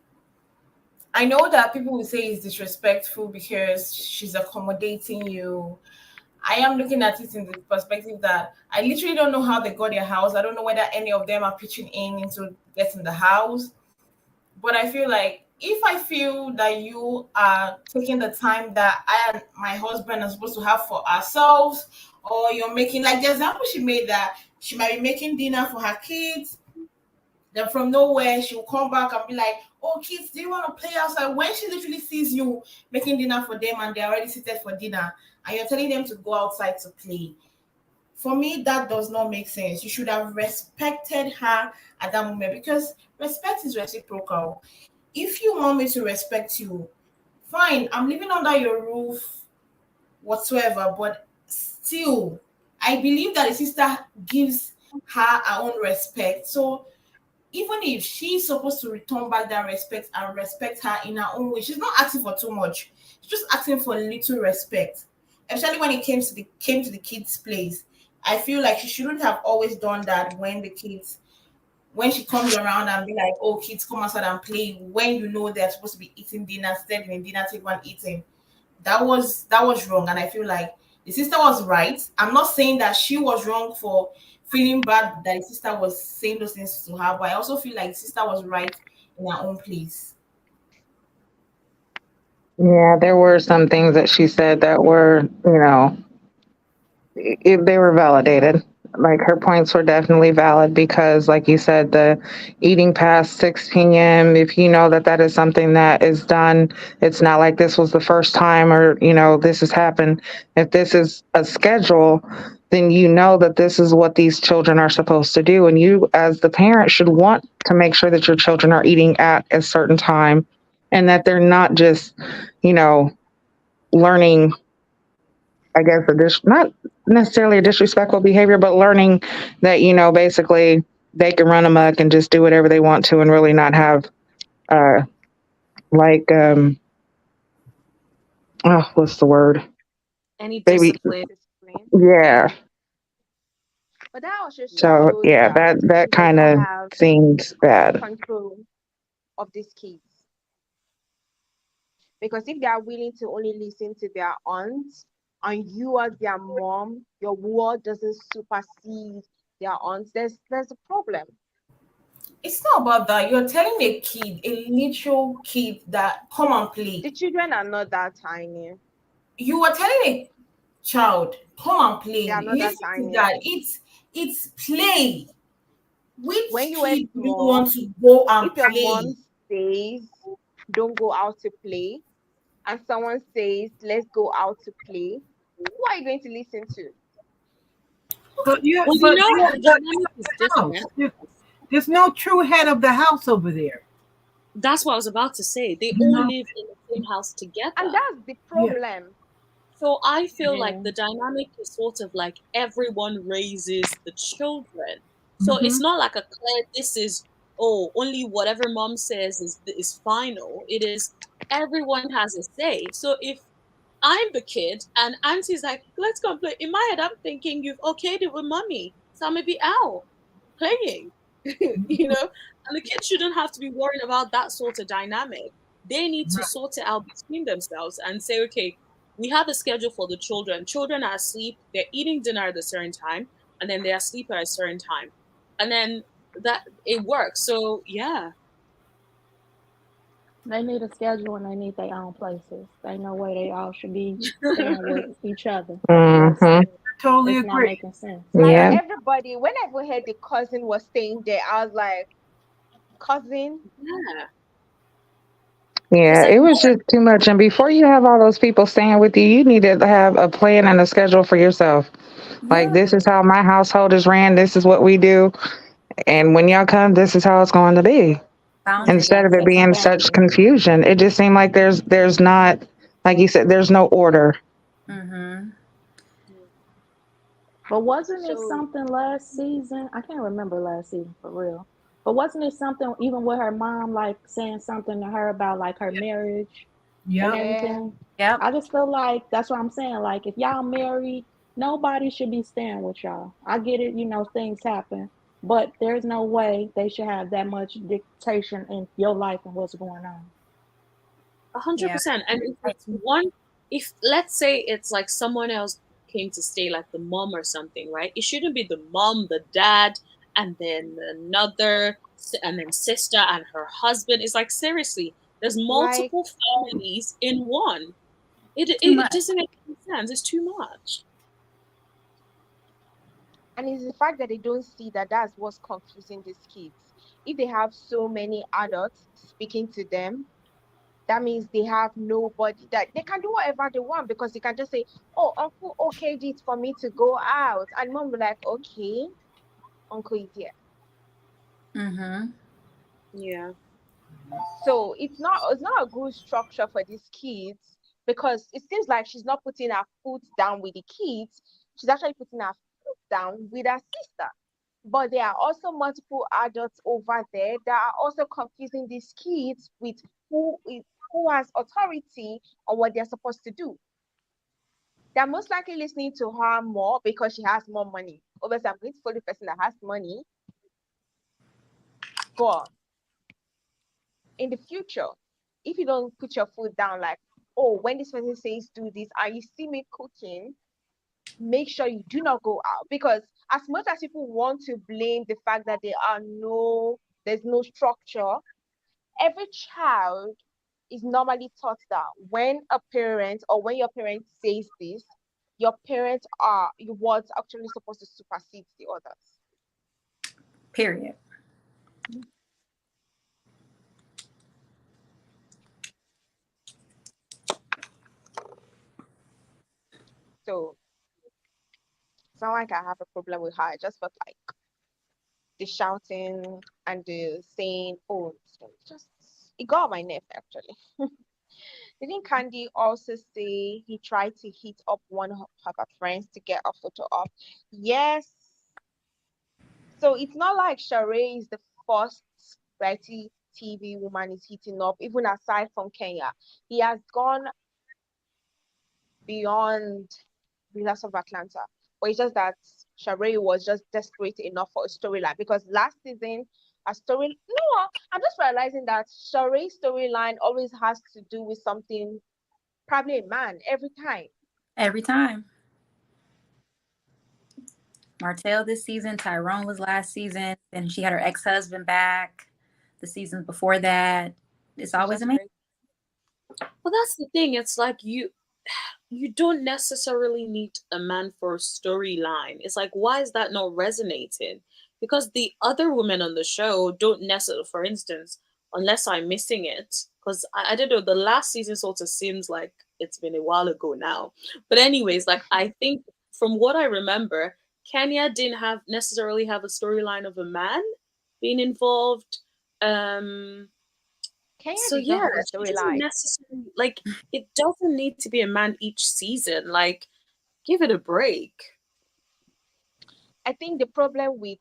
I know that people will say it's disrespectful because she's accommodating you. I am looking at it in the perspective that I literally don't know how they got their house. I don't know whether any of them are pitching in into getting the house. But I feel like if I feel that you are taking the time that I and my husband are supposed to have for ourselves, or you're making like the example she made that she might be making dinner for her kids, then from nowhere she'll come back and be like, "Oh, kids, do you want to play outside?" When she literally sees you making dinner for them and they're already seated for dinner, and you're telling them to go outside to play. For me, that does not make sense. You should have respected her at that moment because respect is reciprocal. If you want me to respect you, fine, I'm living under your roof whatsoever, but still, I believe that the sister gives her own respect. So even if she's supposed to return back that respect and respect her in her own way, she's not asking for too much. She's just asking for a little respect. especially when it came to the kids' place. I feel like she shouldn't have always done that when she comes around and be like, "Oh, kids, come outside and play," when you know they're supposed to be eating dinner, standing in dinner table and eating. That was wrong, and I feel like the sister was right. I'm not saying that she was wrong for feeling bad that the sister was saying those things to her, but I also feel like the sister was right in her own place. Yeah, there were some things that she said that were, they were validated. Like her points were definitely valid because, like you said, the eating past 6 p.m., if you know that that is something that is done, it's not like this was the first time or, this has happened. If this is a schedule, then you know that this is what these children are supposed to do. And you, as the parent, should want to make sure that your children are eating at a certain time and that they're not just, you know, learning, I guess, not necessarily a disrespectful behavior, but learning that, basically they can run amok and just do whatever they want to and really not have, uh, like, oh, what's the word? Any Baby. discipline. Discipline. Yeah. But that also So, shows yeah, that that they kind don't of have seems bad. control of these kids. Because if they are willing to only listen to their aunts and you as their mom, your word doesn't supersede their aunts, there's a problem. It's not about that. You're telling a literal kid that come and play. The children are not that tiny. You are telling a child, come and They are play. not that Listen to tiny. that. It's play. When Which you were kid do you small, want to go and if your play? mom says don't go out to play, and someone says let's go out to play, who are you going to listen to? But you, Well, but the dynamic is house. different. There's no true head of the house over there. That's what I was about to say. They You all know? live in the same house And together. that's the Yeah. problem. So I feel like Yeah. the dynamic is sort of like everyone raises the children. So it's Mm-hmm. not like a clear, this is, oh, only whatever mom says is final. It is everyone has a say. So if I'm the kid and auntie's like, let's go and play. In my head, I'm thinking you've okayed it with mommy. So I'm gonna be out playing. And the kids shouldn't have to be worrying about that sort of dynamic. They need to Right. sort it out between themselves and say, okay, we have a schedule for the children. Children are asleep, they're eating dinner at a certain time, and then they're asleep at a certain time. And then that it works. So yeah. They need a schedule and they need their own places. They know where they all should be staying with each other. That's Mm-hmm. Totally it's not agree. making sense. Like Yeah. everybody, when I heard the cousin was staying there, I was like, cousin? Yeah. It's Yeah, like it was more just too much. And before you have all those people staying with you, you need to have a plan and a schedule for yourself. Like, Yeah. this is how my household is ran. This is what we do. And when y'all come, this is how it's going to be. You Boundaries. Instead gotta of it set some being such boundaries. confusion, it just seemed like there's not, like you said, there's no order. Mm-hmm. But wasn't it So something last season? I can't remember last season for real. But wasn't it something even with her mom like saying something to her about like her marriage and Yep. yeah, everything? Yep. I just feel like that's what I'm saying. Like if y'all married, nobody should be staying with y'all. I get it, things happen. But there's no way they should have that much dictation in your life and what's going on. 100%. And if I it's one, if let's say it's like someone else came to stay, like the mom or something, right? It shouldn't be the mom, the dad, and then another, and then sister and her husband. It's like seriously, there's like, multiple families in one. too It much. doesn't make any sense. It's too much. and it's the fact that they don't see that that's what's confusing these kids. If they have so many adults speaking to them, that means they have nobody that they can do whatever they want because they can just say, oh, uncle okayed it for me to go out. And mom will be like, okay, uncle is here. Mm-hmm. Yeah. So it's not a good structure for these kids because it seems like she's not putting her foot down with the kids. She's actually putting her foot down with her sister. But there are also multiple adults over there that are also confusing these kids with who has authority on what they're supposed to do. They're most likely listening to her more because she has more money. Obviously, I'm going to follow the person that has money. Go on. In the future, if you don't put your foot down, like, oh, when this person says do this, and you see me cooking, make sure you do not go out. Because as much as people want to blame the fact that there's no structure, every child is normally taught that when a parent or when your parent says this, your parents are your words actually supposed to supersede the others. Period. So it's not like I have a problem with her. I just felt like the shouting and the saying, oh, so just it got on my nerve actually. Didn't Candy also say he tried to hit up one of her friends to get a photo op? Yes. So it's not like Shereé is the first reality TV woman is hitting up, even aside from Kenya. He has gone beyond Villas of Atlanta. But it's just that Shereé was just desperate enough for a storyline because last season, a story. No, I'm just realizing that Shereé's storyline always has to do with something, probably a man, every time. Every time. Martell this season, Tyrone was last season, and she had her ex-husband back the seasons before that. It's It's always just amazing. crazy. Well, that's the thing. It's like you don't necessarily need a man for a storyline. It's like, why is that not resonating? Because the other women on the show don't necessarily, for instance, unless I'm missing it, because I don't know, the last season sort of seems like it's been a while ago now. But anyways, like I think from what I remember, Kenya didn't have necessarily have a storyline of a man being involved. Um Kenya so did not yeah, have a she doesn't storyline. necessarily like it doesn't need to be a man each season. Like, give it a break. I think the problem with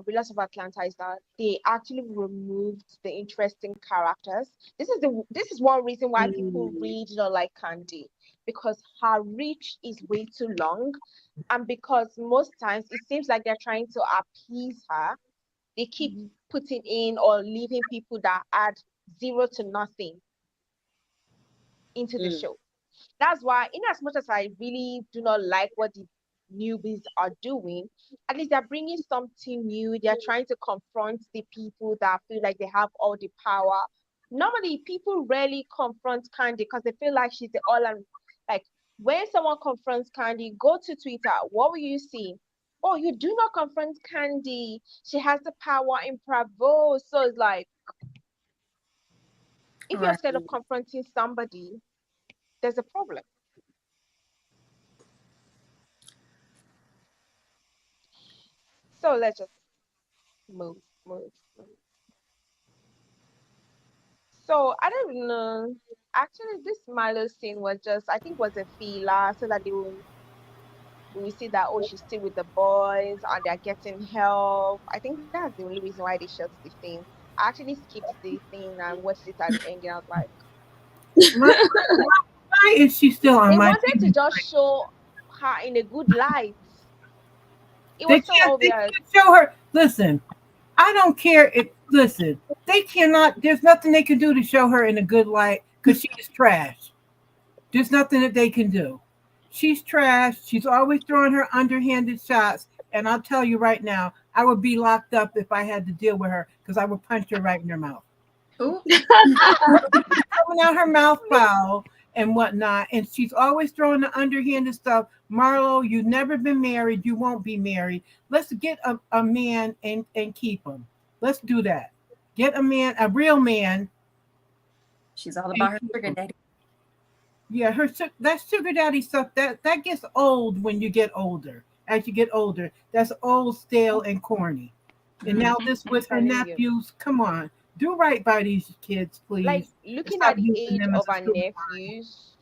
Villas of Atlanta is that they actually removed the interesting characters. This is one reason why people Mm, really do not like Candy because her reach is way too long, and because most times it seems like they're trying to appease her. They keep putting in or leaving people that add zero to nothing into the mm, show. That's why, in as much as I really do not like what the newbies are doing, at least they're bringing something new. They're trying to confront the people that feel like they have all the power. Normally, people rarely confront Candy because they feel like she's the all and like when someone confronts Candy, go to Twitter. What will you see? Oh, you do not confront Candy. She has the power in Bravo. So it's like if you're Right. scared of confronting somebody, there's a problem. So let's just move, move, move. So I don't know. Actually, this Milo scene was just, I think, was a filler so that they will we will see that oh she's still with the boys and they're getting help. I think that's the only reason why they shot the scene. I actually skipped the scene and watched it at the end. And I was like, Why is she still on they my wanted to TV? just show her in a good light. It They was so can't. They obvious. can't show her. Listen, I don't care. If listen, they cannot. There's nothing they can do to show her in a good light because she is trash. There's nothing that they can do. She's trash. She's always throwing her underhanded shots. And I'll tell you right now, I would be locked up if I had to deal with her because I would punch her right in her mouth. Ooh. Coming out her mouth foul and whatnot. And she's always throwing the underhanded stuff. Marlo, you've never been married. You won't be married. Let's get a man and keep him. Let's do that. Get a man, a real man, She's all and about her keep sugar him. daddy. Yeah, that sugar daddy stuff that gets old when you get older. As you get older, that's old, stale, and corny. And Mm. now this I'm with her telling you. nephews. Come on, do right by these kids, Like please, and looking stop at the using age them as of a our story. nephews,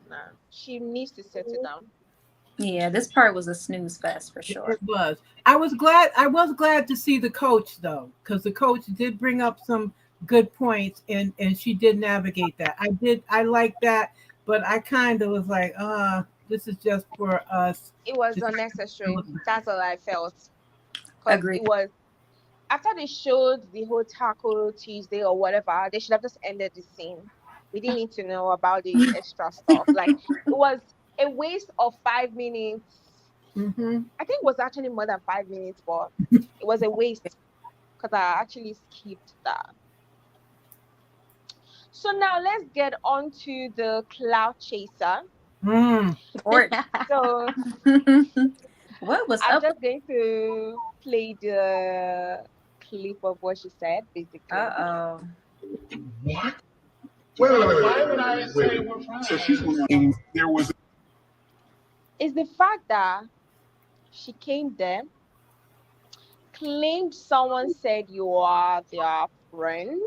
nah, she needs to settle down. Yeah, this part was a snooze fest for sure. It was. I was glad. I was glad to see the coach though, because the coach did bring up some good points, and she did navigate that. I did. I like that, but I kind of was like, This is just for us. It was to unnecessary. celebrate. That's all I felt. Because Agree. it was after they showed the whole Taco Tuesday or whatever, they should have just ended the scene. We didn't need to know about the extra stuff. Like it was a waste of 5 minutes. Mm-hmm. I think it was actually more than 5 minutes, but it was a waste because I actually skipped that. So now let's get on to the cloud chaser. Mm. Or So what was I'm up? just going to play the clip of what she said, basically. Uh-oh. What? Wait. Why would I say we're friends? So she's and there was Is the fact that she came there, claimed someone said you are their friend.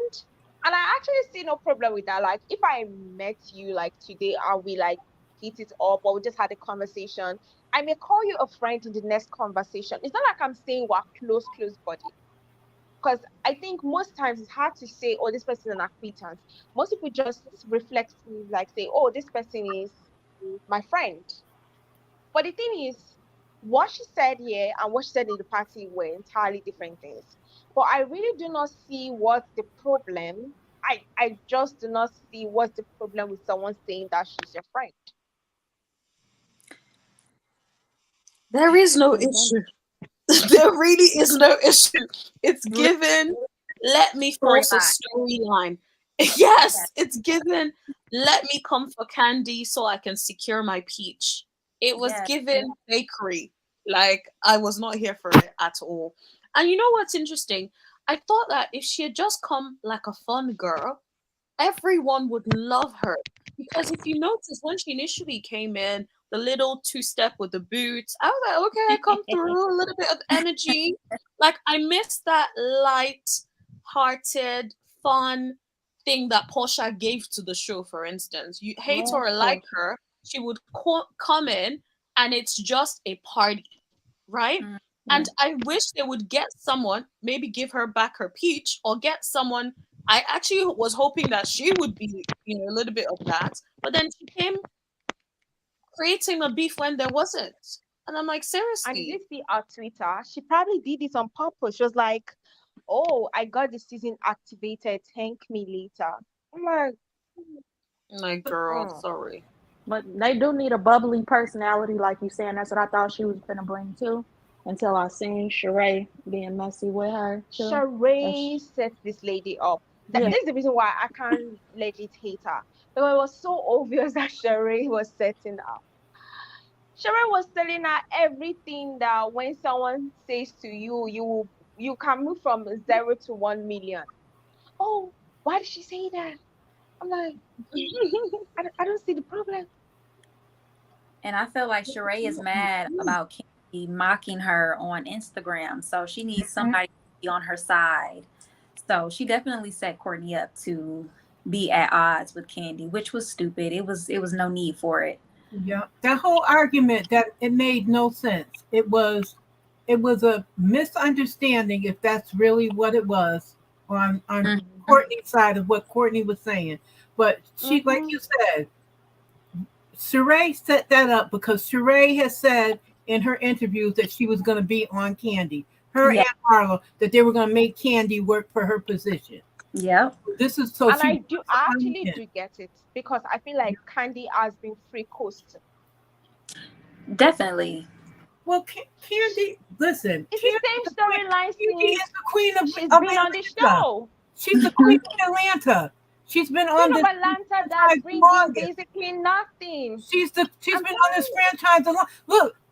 And I actually see no problem with that. Like, if I met you like today and we like hit it up or we just had a conversation, I may call you a friend in the next conversation. It's not like I'm saying we're close body. Because I think most times it's hard to say, oh, this person is an acquaintance. Most people just reflexively like say, oh, this person is my friend. But the thing is, what she said here and what she said in the party were entirely different things. But I really do not see what's the problem. I just do not see what's the problem with someone saying that she's your friend. There is no It's funny. issue. There really is no issue. It's given, let me force a Storyline. storyline. Yes. Yes, it's given, let me come for candy so I can secure my peach. It was Yes. given bakery. Like, I was not here for it at all. And you know what's interesting? I thought that if she had just come like a fun girl, everyone would love her. Because if you notice, when she initially came in, the little two-step with the boots, I was like, okay, I come through a little bit of energy. Like, I miss that light-hearted, fun thing that Portia gave to the show, for instance. You hate Love or like Portia. her, she would come in and it's just a party, right? Mm. And I wish they would get someone, maybe give her back her peach, or get someone. I actually was hoping that she would be, a little bit of that. But then she came creating a beef when there wasn't. And I'm like, And did you seriously? see our Twitter? She probably did it on purpose. She was like, oh, I got the season activated. Thank me later. I'm like, Like, girl, mm. sorry. But they do need a bubbly personality, like you saying. That's what I thought she was gonna bring too. Until I seen Shereé being messy with her too. Shereé set this lady up. Yeah, This is the reason why I can't legit hate her. Because it was so obvious that Shereé was setting up. Shereé was telling her everything that when someone says to you, you can move from 0 to 1 million. Oh, why did she say that? I'm like, I don't see the problem. And I feel like Shereé is mad about Candy mocking her on Instagram. So she needs somebody to be on her side. So she definitely set Courtney up to be at odds with Candy, which was stupid. It was no need for it. Yeah, that whole argument that it made no sense. It was a misunderstanding, if that's really what it was, on Mhm. Courtney's side of what Courtney was saying. But she, like Mm-hmm. you said, Shereé set that up because Shereé has said in her interviews that she was going to be on Candy. Her Yeah. and Marlo, that they were going to make Candy work for her position. Yep. This is so And she I brought actually in. do get it because I feel like Candy has been free coast. Definitely. Well, Candy, listen, It's the same storyline Candy is since the queen of she's been on the Atlanta. show. She's the queen of Atlanta. She's been Queen on of this Atlanta that's franchise bringing longest. basically nothing. She's I'm been on this telling franchise a lot.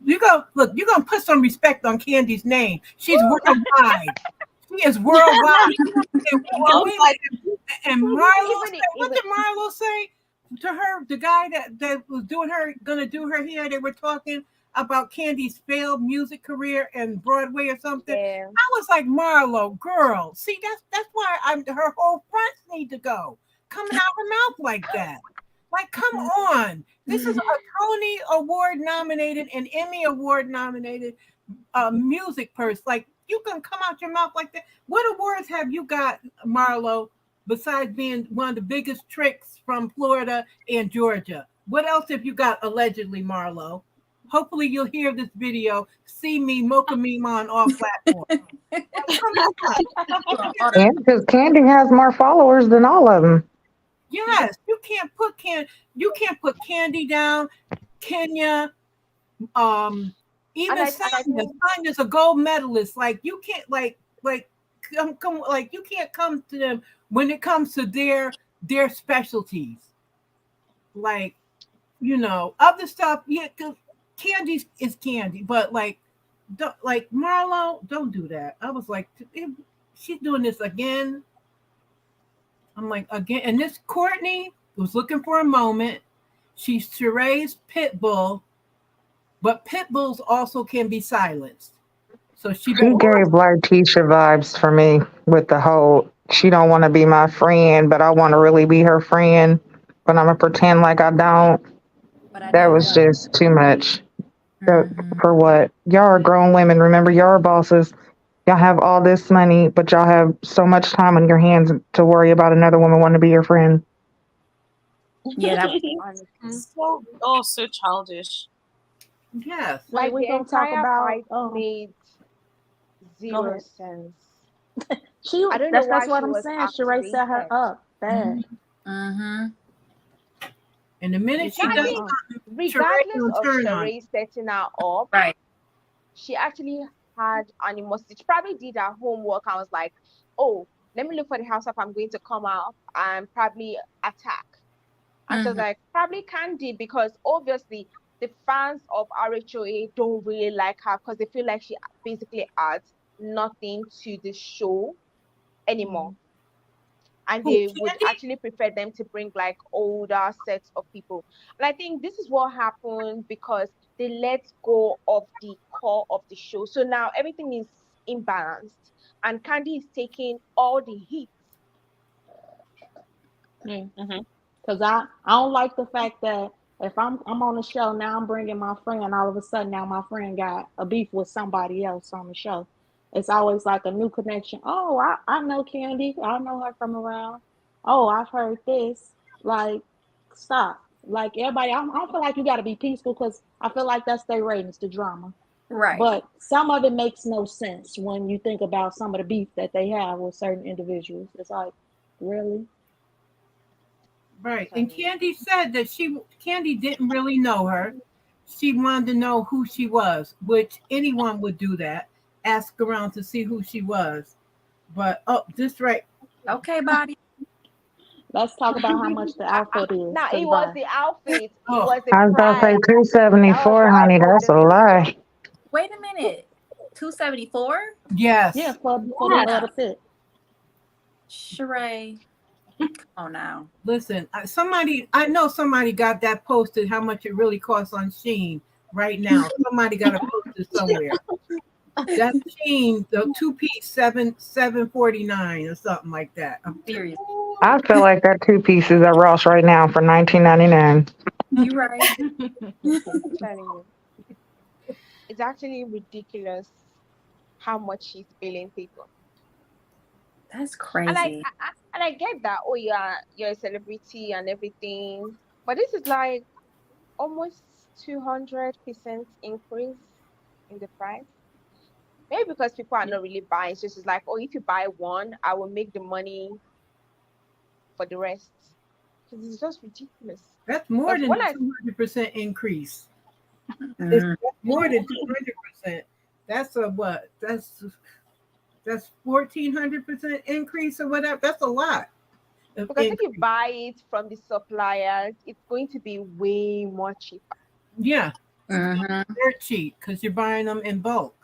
You're gonna put some respect on Candy's name. She's worldwide. She is worldwide. And wait Worldwide. a minute. And Marlo said, what did Marlo say to her? The guy that was gonna do her hair. They were talking about Candy's failed music career and Broadway or something. yeah. I was like, Marlo, girl, see that's why her whole fronts need to go. Coming out her mouth like that. Like, come on. This is a Tony Award nominated and Emmy Award nominated music person. Like, you can come out your mouth like that. What awards have you got, Marlo, besides being one of the biggest tricks from Florida and Georgia? What else have you got allegedly, Marlo? Hopefully you'll hear this video, see me, Mocha Meme on all platforms. Yeah, because Candy has more followers than all of them. Yes, you can't put Candy down, Kenya, even I Sanya. think Sanya's a gold medalist. Like you can't come like you can't come to them when it comes to their specialties. Like, other stuff, yeah, cause Candy is Candy, but like Marlo, don't do that. I was like, she's doing this again. I'm like, again, and this Courtney was looking for a moment. She's Sheree's pit bull, but pit bulls also can be silenced. So she She better. gave Tisha vibes for me with the whole she don't want to be my friend, but I want to really be her friend, but I'm gonna pretend like I don't. But I That do. was just too much. Hmm. For what? Y'all are grown women. Remember, y'all are bosses. Y'all have all this money, but y'all have so much time on your hands to worry about another woman wanting to be your friend. Yeah, that was honestly, so childish. Yes. Wait, like we the gonna talk entire about fight made go zero ahead. sense. She I don't know that's why what she I'm was saying. Shereé set her activated. up bad. hmm And the minute It's she Now I like, does think, something, Sheree's regardless gonna of turn on. Shereé setting her up, right. she actually had animosity. She probably did her homework. I was like, oh, let me look for the house if I'm going to come out and probably attack. And she was Hmm. like, probably Candy, because obviously the fans of RHOA don't really like her because they feel like she basically adds nothing to the show anymore. And Who, they would Candy? actually prefer them to bring like older sets of people. And I think this is what happened because they let go of the core of the show. So now everything is imbalanced, and Candy is taking all the heat. Mm-hmm. because I don't like the fact that if I'm on the show now, I'm bringing my friend. All of a sudden now my friend got a beef with somebody else on the show. It's always like a new connection. Oh, I know Candy. I know her from around. Oh, I've heard this. Like, stop. Like everybody, I don't feel like you got to be peaceful because I feel like that's their ratings, the drama. Right. But some of it makes no sense when you think about some of the beef that they have with certain individuals. It's like, really? Right. And Sorry. Candy said that Candy didn't really know her. She wanted to know who she was, which anyone would do that. Ask around to see who she was. But this right. Okay, body. Let's talk about how much the outfit is. Now Cause it was bye. the outfit, it Oh, was the I was about to say price. That was 274, what honey. pulled That's a them in. lie. Wait a minute. 274? Yeah, yes. for the Yeah. fit. Shereé. Oh, now. Listen, I know somebody got that posted how much it really costs on Sheen right now. Somebody got it posted somewhere. That Sheen, the 2 piece, 749 or something like that. Serious. I feel like that two piece is at Ross right now for 19.99. You right. I'm telling you, it's actually ridiculous how much she's billing people. That's And crazy. I get that. Oh, yeah, you're a celebrity and everything, but this is like almost 200% increase in the price. Maybe because people are not really buying. So it's just like, oh, if you buy one, I will make the money for the rest. Because it's just ridiculous. That's more Because than when a I 200% increase. It's Mm. that's more than 200%. That's a what? That's 1,400% increase or whatever. That's a lot of because if you increase. buy it from the suppliers, it's going to be way more cheaper. Yeah, it's gonna Hmm. be dirt cheap because you're buying them in bulk.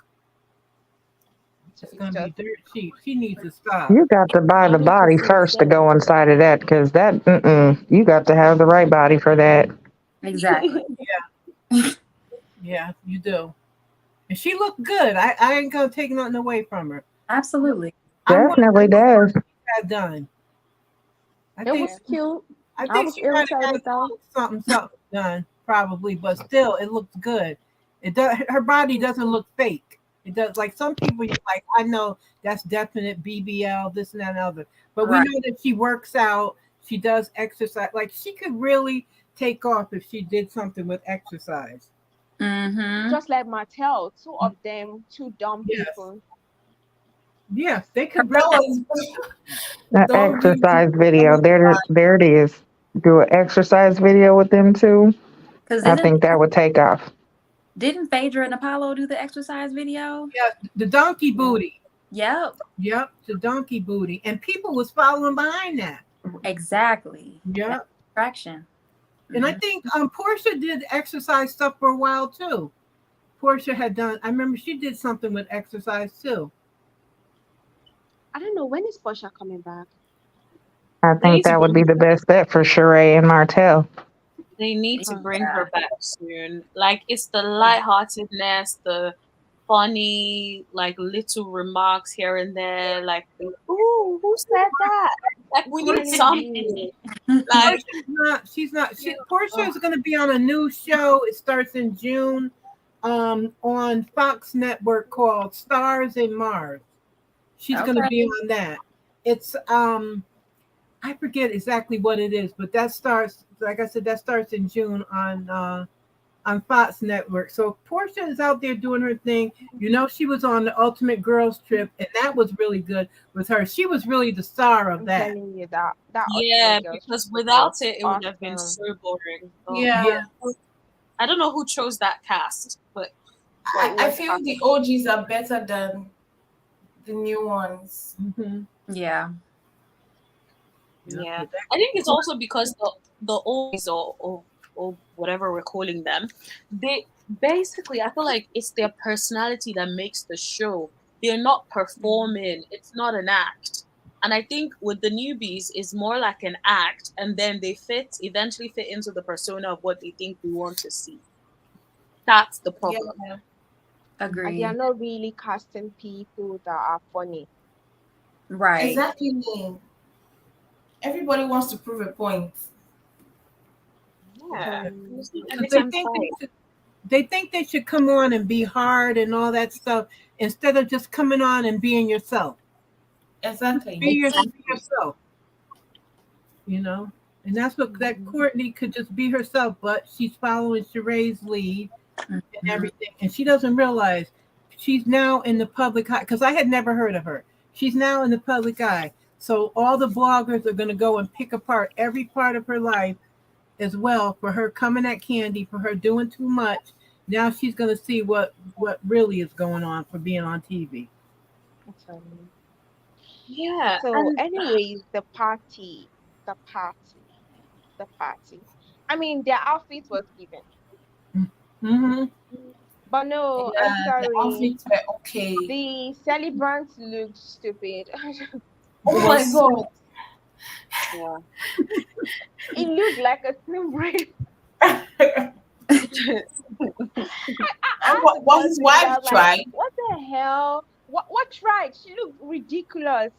So It's it's gonna be just dirt cheap. She needs to stop. You got to buy I the need to body see the first to fit. go inside of that because you got to have the right body for that. Exactly. Yeah, you do. And she looked good. I ain't gonna take nothing away from her. Absolutely. I'm Definitely wondering what does. she had done. I It think yeah. was cute. I I think was she might have irritated had though. something done, probably, but still, it looked good. It does. Her body doesn't look fake. It does. Like some people, you're like, I know that's definite BBL, this and that and other. But we Right. know that she works out. She does exercise. Like she could really take off if she did something with exercise. Mm-hmm. Just like Martell, two of them, two dumb Yes. people. Yeah, they Her could That really. was The don't give me exercise that video. was There it is. Do an exercise video with them too. because I didn't think that would take off. didn't Phaedra and Apollo do the exercise video? Yeah, the donkey Yeah. booty. Yep. Yep, the donkey booty, and people was following behind that. Exactly. That's Yep, traction. and I think Portia did exercise stuff for a while too. Portia had done. I remember she did something with exercise too. I don't know, when is Portia coming back? I They think need to that would bring be the best bet for Shereé and Martell. they need to bring Yeah. her back soon. Like it's the lightheartedness, the funny, like little remarks here and there, like ooh, who said that? Like we need Portia, something. Like She's not. Portia is going to be on a new show. It starts in June, on Fox Network called Stars in Mars. She's going to Okay. be on that. It's I forget exactly what it is, but that starts, like I said, that starts in June on Fox Network. So Portia is out there doing her thing. You know, she was on the Ultimate Girls Trip, and that was really good with her. She was really the star of I'm that. telling you that yeah, Ultimate Girls because Trip without was it, it would have been awesome. so boring. Oh. Yeah. I don't know who chose that cast, but I feel the OGs are better than the new ones. Mm-hmm. Yeah. yeah, I think it's also because the oldies or whatever we're calling them, they basically I feel like it's their personality that makes the show. They're not performing; it's not an act. And I think with the newbies, it's more like an act, and then they eventually fit into the persona of what they think we want to see. That's the Yeah, problem. And they are Agreed. not really casting people that are funny. Right. exactly. Everybody wants to prove a point. Yeah, Um, every They time think fight. they think they should come on and be hard and all that stuff instead of just coming on and being yourself. Exactly. Be yourself, you know. And that's what that mhm. Courtney could just be herself, but she's following Sheree's lead and Mhm. everything, and she doesn't realize she's now in the public eye. Because I had never heard of her. She's now in the public eye, so all the bloggers are going to go and pick apart every part of her life as well for her coming at Candy, for her doing too much. Now she's going to see what really is going on for being on TV. Um, Yeah, So, and anyways, the party, the party. I mean, their outfit was given, Mm-hmm. but no, I'm Yeah, the sorry. outfits were okay. The celebrants looked stupid. Oh it my was god. yeah. It looked like a swim break. I asked the What his boyfriend, I wife was like, tried. what the hell? What tried? She looked ridiculous.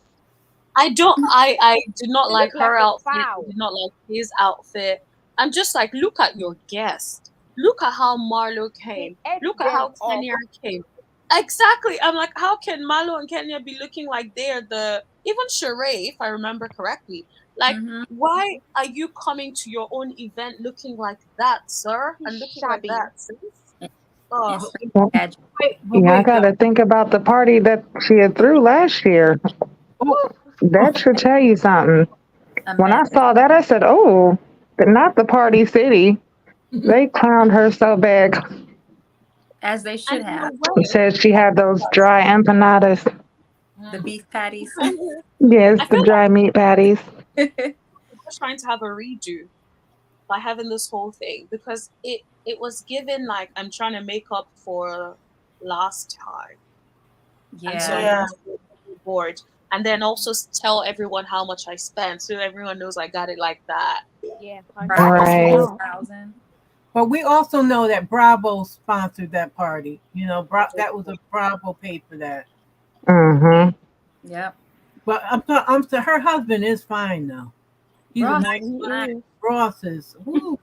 I don't. I did not She like looked like her a outfit. I foul. did not like his outfit. I'm just like, look at your guest. Look at how Marlo They came. ate Look at them how up. Kenya came. Exactly. I'm like, how can Marlo and Kenya be looking like they're the even Shereé, if I remember correctly? Like, Mhm. why are you coming to your own event looking like that, sir? He's And looking like shabby. that, sis? Oh, It's Well, bad. yeah, I Wait got though. to think about the party that she had threw last year. Oh, That should tell you something. A When mess. I saw that, I said, "Oh, not the Party City." They clowned her so bad. As they should and in a have. She way, said she had those dry empanadas. The beef patties. Yes, I the feel like dry meat patties. we're trying to have a redo by having this whole thing because it was given like I'm trying to make up for last time, and so Yeah. I'm Yeah. going to be bored, and then also tell everyone how much I spent so everyone knows I got it like that. Yeah, Right. 100%. Right. 6,000. but we also know that Bravo sponsored that party. You know, that was a Bravo paid for that. Mm-hmm. Yep. But her husband is fine though. He's a Ross nice is He guy. fine. is. Ross is all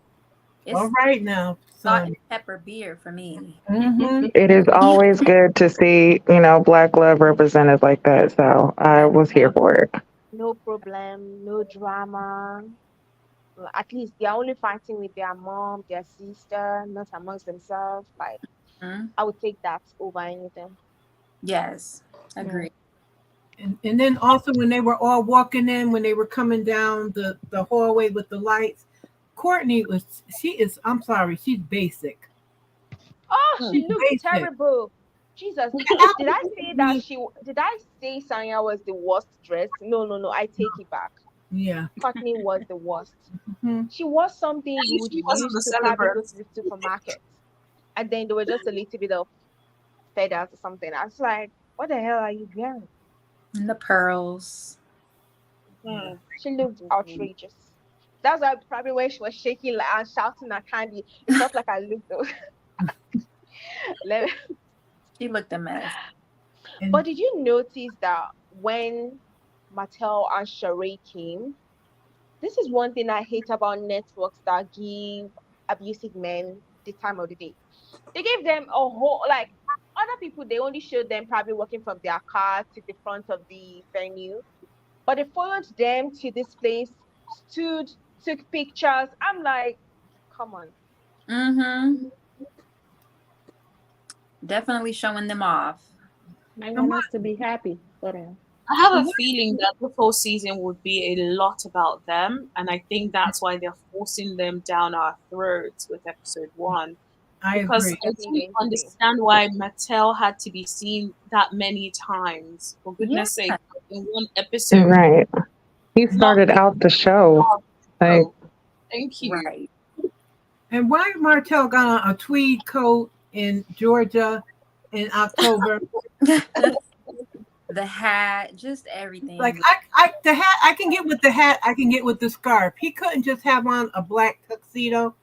It's right now, salt son. and pepper beer for me. Mm-hmm. It is always good to see, Black love represented like that. So I was here for it. No problem, no drama. At least they're only fighting with their mom, their sister, not amongst themselves. Like, Mhm. I would take that over anything. Yes, Mm. agree. And then also when they were all walking in, when they were coming down the hallway with the lights, Courtney she is, I'm sorry, she's basic. Oh, Hmm. She's she looked basic. terrible. Jesus. Did I say that did I say Sanya was the worst dressed? No, no, no. I take it back. Yeah. Courtney was the worst. Hmm. She was something At you least would she wasn't use the to probably go celebrant. to the supermarket. And then there was just a little bit of feathers or something. I was like, what the hell are you wearing? And the pearls. Yeah. Hmm. She looked outrageous. That's why probably when she was shaking like, and shouting at Candy, it felt like I looked those. She looked a mess. And But did you notice that when Mattel and Shereé came, this is one thing I hate about networks that give abusive men the time of the day. They gave them a whole, like, other people, they only showed them probably walking from their car to the front of the venue, but they followed them to this place, stood, took pictures. I'm like, come on. Mm-hmm. Definitely showing them off. They and want what us to be happy for them. I have a and what feeling that the whole season would be a lot about them, and I think that's why they're forcing them down our throats with episode one. I Because agree. I Definitely don't going to be. understand why Mattel had to be seen that many times. For Yeah. goodness sake, in one episode, Right. He not started out the show. Like, oh, thank you. Right. And why Martell got on a tweed coat in Georgia in October? The hat, just Like everything. the hat I can get with the hat, I can get with the scarf. He couldn't just have on a black tuxedo.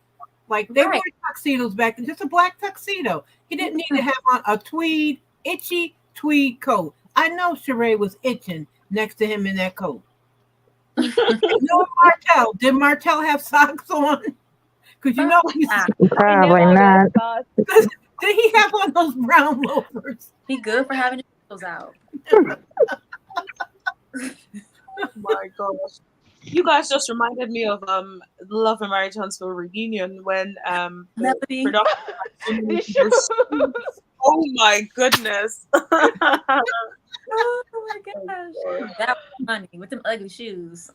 Like they wore Right. tuxedos back then, just a black tuxedo. He didn't need to have on a itchy tweed coat. I know Shereé was itching next to him in that coat. No, Martell. Did Martell have socks on? Because you know Probably he's not. He probably never wears not. socks. did he have on those brown loafers? He good for having his clothes out. My gosh. You guys just reminded me of Love and Marriage Huntsville reunion when the Melody. production The shoe. was oh my goodness. Oh my gosh. That was funny with them ugly shoes.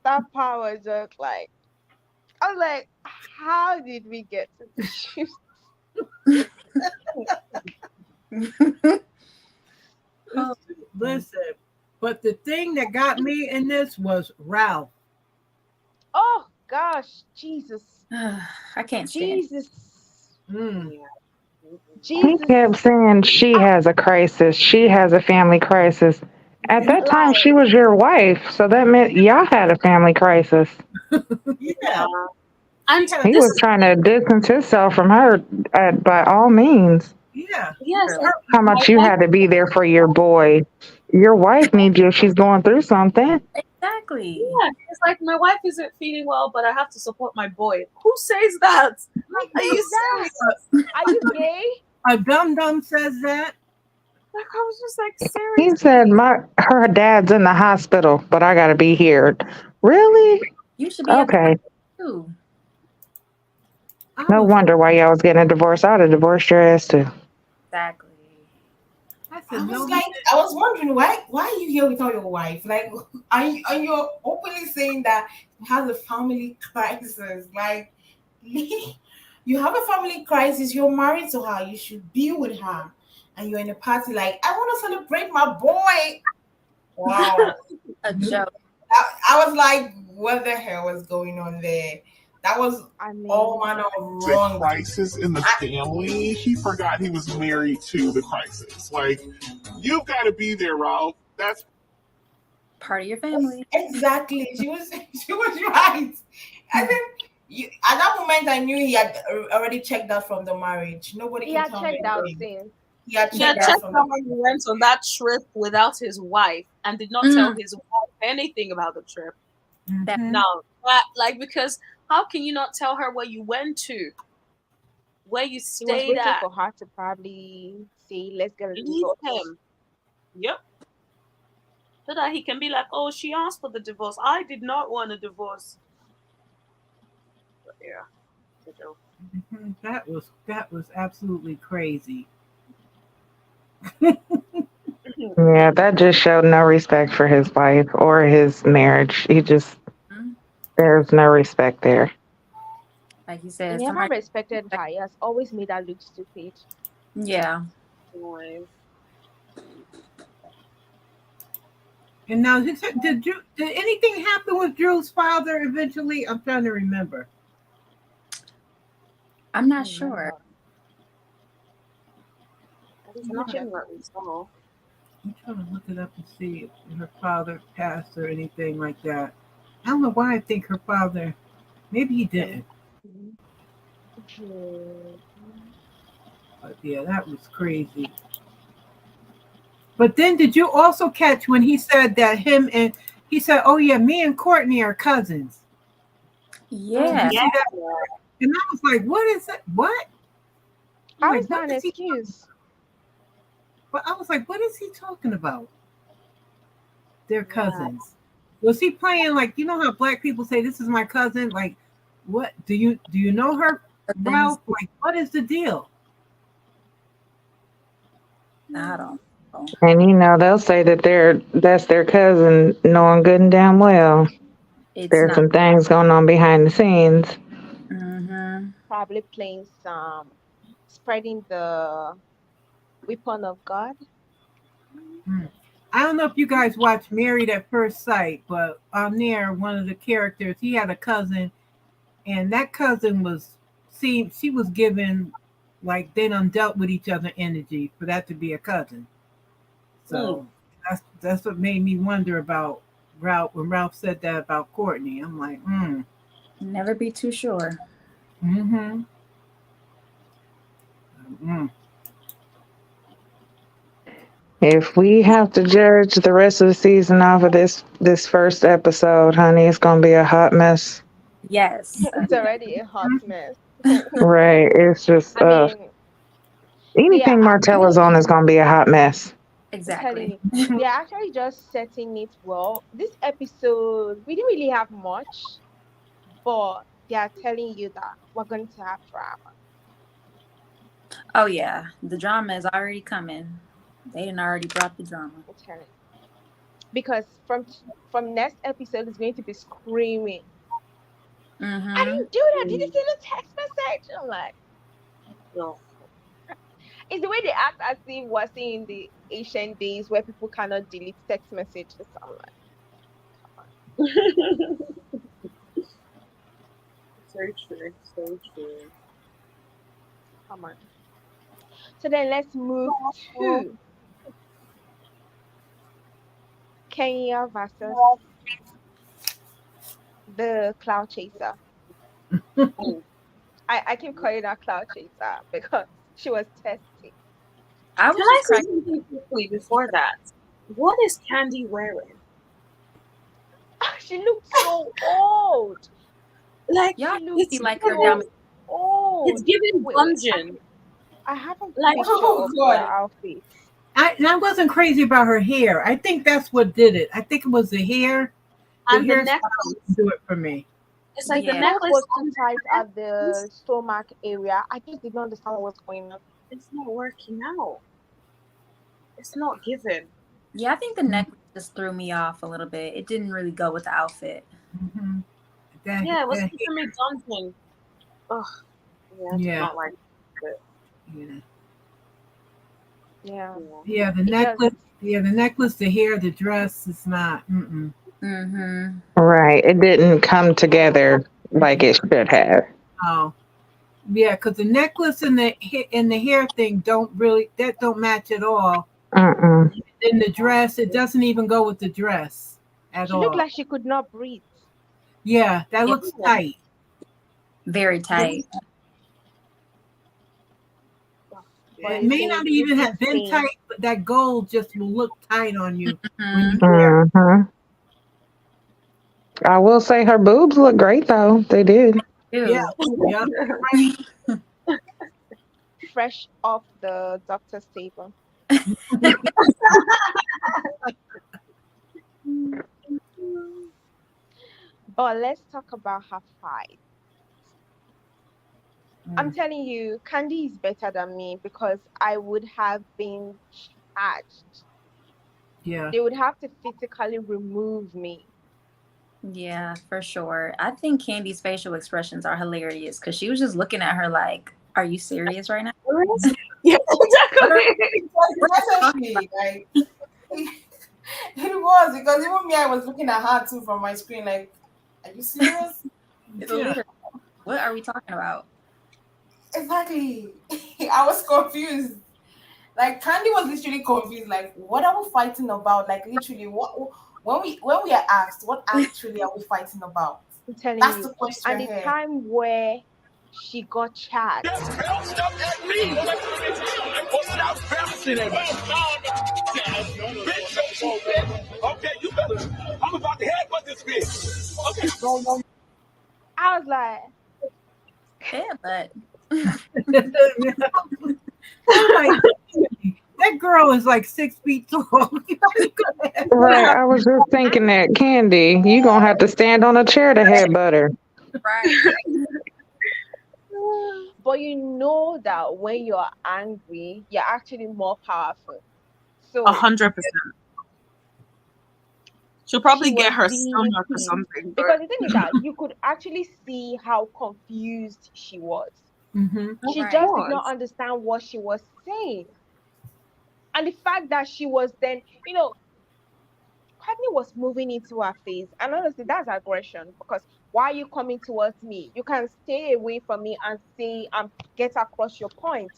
That part was just like, I was like, how did we get to the shoes? Oh, Listen, but the thing that got me in this was Ralph. Oh gosh, Jesus, I can't stand. Jesus, Mm. He Jesus. kept saying she I has a crisis. She has a family crisis. At that time, like, she was your wife, so that meant y'all had a family crisis. Yeah, And she had He this was is trying to distance himself from her by all means. yeah. yes, Really. and How my much you wife had to be there for your boy. Your wife needs you if she's going through something. Exactly. yeah, it's like my wife isn't feeling well, but I have to support my boy. Who says that? who Are you says that? serious? Are you gay? A dum dum says that. Like I was just like, He seriously? said, her dad's in the hospital, but I got to be here. Really? You should be at the Okay. too. I No was, wonder why y'all was getting a divorce. I'd have divorced your ass too. Exactly. I I said was no. like, I was wondering why are you here without your wife? Like, are you openly saying that you have a family crisis? Like, you have a family crisis. You're married to her. You should be with her, and you're in a party. Like, I want to celebrate my boy. Wow. A joke. I was like, what the hell was going on there? That was I all mean, manner of The wrong. crisis in the family. He forgot he was married to the crisis. Like, you've got to be there, Ralph. That's Part of your family. Exactly. She was right. I think at that moment I knew he had already checked out from the marriage. Nobody he can had tell me checked out anything. since. He had Yeah, checked Yeah. out check from out the when he went on that trip without his wife and did not tell his wife anything about the trip. That Mhm. Now, that, like, because how can you not tell her where you went to, where you He was stayed waiting at? for her to probably say, let's get a Leave divorce. him. Yep. so that he can be like, oh, she asked for the divorce. I did not want a divorce. But yeah, it's a joke. Mhm. That was absolutely crazy. Yeah, that just showed no respect for his wife or his marriage. He just, Mhm. there's no respect there. Like you He said, never somebody. respected her. He has always made her look stupid. Yeah. Anyway. And now, did anything happen with Drew's father eventually? I'm trying to remember. I'm I not don't sure. remember. There's Let me check. nothing that we saw. I'm trying to look it up and see if her father passed or anything like that. I don't know why I think her father. Maybe he didn't. Drew. But yeah, that was crazy. But then, did you also catch when he said that he said, "Oh yeah, me and Courtney are cousins." Did you Yeah. Yeah. see that? And I was like, "What is that? What?" I'm How like, is "What that an is he?" excuse? But I was like, "What is he talking about?" They're Yeah. cousins. Was he playing like how black people say this is my cousin? Like, what do you know her, Things Ralph? Like, what is the deal? I don't know. And they'll say that that's their cousin, knowing good and damn well It's there's not. some things going on behind the scenes. Mm-hmm. Probably playing spreading the weapon of God. Hmm. I don't know if you guys watch Married at First Sight, but on there, one of the characters, he had a cousin, and that cousin she was given like they done dealt with each other energy for that to be a cousin. Mm. So that's what made me wonder about Ralph when Ralph said that about Courtney. I'm like, Never be too sure. mm-hmm. Mm. If we have to judge the rest of the season off of this first episode, honey, it's gonna be a hot mess. Yes. It's already a hot mess. Right? It's just I mean, they are anything Martella's actually on is gonna be a hot mess. I'm telling Exactly. you, they are actually just setting it well. This episode, we didn't really have much, but they are telling you that we're going to have drama. Oh yeah. The drama is already coming. They didn't already brought the drama. I'm telling you. Because from next episode is going to be screaming. I Mm-hmm. didn't do that. Did you see the text message? I'm like, No. it's the way they act as if we're seeing the ancient days where people cannot delete text messages. I'm like, come on, So true. So true. come on. So then let's move to Kenya versus the cloud chaser. Mm. I keep calling her cloud chaser because she was testy. I Can was I just say cracking. something quickly before that? What is Candy wearing? She looked so old. Like Y'all She looked see it's like her giving, drama. it's old. giving Wait. dungeon. I have a Like picture Oh of the God. outfit. I wasn't crazy about her hair. I think that's what did it. I think it was the hair. The and the hairstyle necklace. didn't do it for me. It's like the The Yeah. clothes necklace was too and tight the at the necklace. stomach area. I just did not understand what was going on. It's not working out. It's not given. Yeah, I think the necklace just threw me off a little bit. It didn't really go with the outfit. Mm-hmm. That Yeah, it was that giving me dungeon. Ugh. Yeah, I did yeah not like it. yeah Yeah. Yeah. yeah the It just necklace the necklace, the hair, the dress is not. Mm-hmm. Right. It didn't come together like it should have. Oh yeah, because the necklace and the hair thing don't match at all. Mm-mm. Then the dress, it doesn't even go with the dress at she looked all. like she could not breathe. Yeah, that Yeah, looks tight. very Looks, tight. Ugh. But it it's may a not even beauty have been queen. tight, but that gold just will look tight on you when you Mm-hmm. wear it. Mm-hmm. I will say her boobs look great though. They did. Yeah, Ew. yep, you're Fresh off the doctor's table. right. But let's talk about her fight. I'm telling you, Candy is better than me because I would have been charged. Yeah. They would have to physically remove me. Yeah, for sure. I think Candy's facial expressions are hilarious because she was just looking at her like, "Are you serious right now?" Yeah, What are, exactly. what are you talking about? Exactly. Like it was because even me, I was looking at her too from my screen. Like, are you serious? It's Yeah. literally, what are we talking about? Exactly. I was confused. Like Candy was literally confused. Like, what are we fighting about? Like, literally, what when we are asked, what actually are we fighting about? I'm telling That's you. the question And the here. time where she got charged. Just bounced up at me. Or stop bouncing at me. Bitch, don't you bitch. Okay, you better. I'm about to headbutt this bitch. Okay, no. I was like, Yeah, but I'm like, that girl is like 6 feet tall. Right. I was just thinking that, Candy, you gonna have to stand on a chair to headbutt her. right. but you know that when you're angry, you're actually more powerful. So 100%. She'll she probably get was her being stomach or pissed something, but because the thing is that you could actually see how confused she was. Mm-hmm. of She Right. just did not course. understand what she was saying. And the fact that she was then, Courtney was moving into her face. And honestly, that's aggression because why are you coming towards me? You can stay away from me and say and get across your point.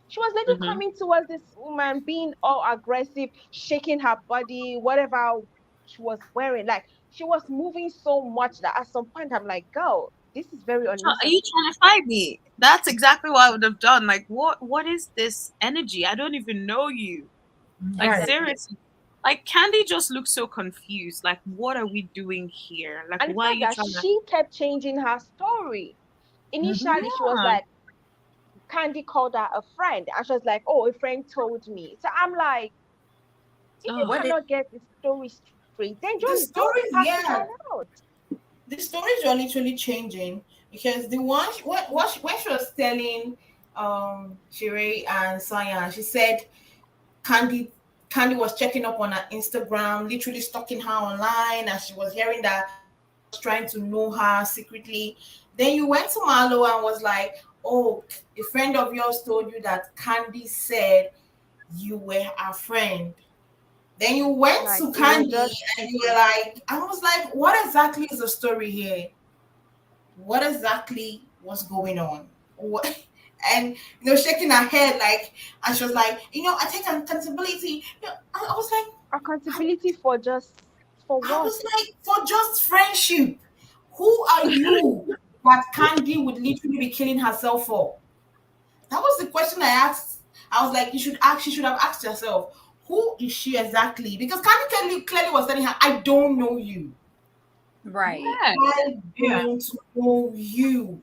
She was literally Mm-hmm. coming towards this woman, being all aggressive, shaking her body, whatever she was wearing. Like she was moving so much that at some point I'm like, girl, this is very Are you unnecessary. trying to fight me? That's exactly what I would have done. Like, what is this energy? I don't even know you. Like, Right. Exactly. seriously. Like, Candy just looks so confused. Like, what are we doing here? Like, And the why are fact you that trying to? she kept changing her story. Mm-hmm. Initially, she was Yeah. like, Candy called her a friend, and she was like, "Oh, a friend told me." So I'm like, if you Oh, What is cannot get the story straight, then The just don't stories, hash it yeah, all out. the stories are literally changing because the one when she was telling Shereé and Sanya, she said Candy Candy was checking up on her Instagram, literally stalking her online, and she was hearing that Candy was trying to know her secretly. Then you went to Marlo and was like, "Oh, a friend of yours told you that Candy said you were her friend." Then you went Like to it was Candy just and you were cheating. like, I was like, what exactly is the story here? What exactly was going on? What? And shaking her head like, and she was like, I take accountability. I was like, I, Accountability for I what? was like, for just friendship. Who are you that Candy would literally be killing herself for? That was the question I asked. I was like, she should have asked herself, who is she exactly? Because Candy clearly was telling her, I don't know you. right? yeah. I Yeah. don't know you.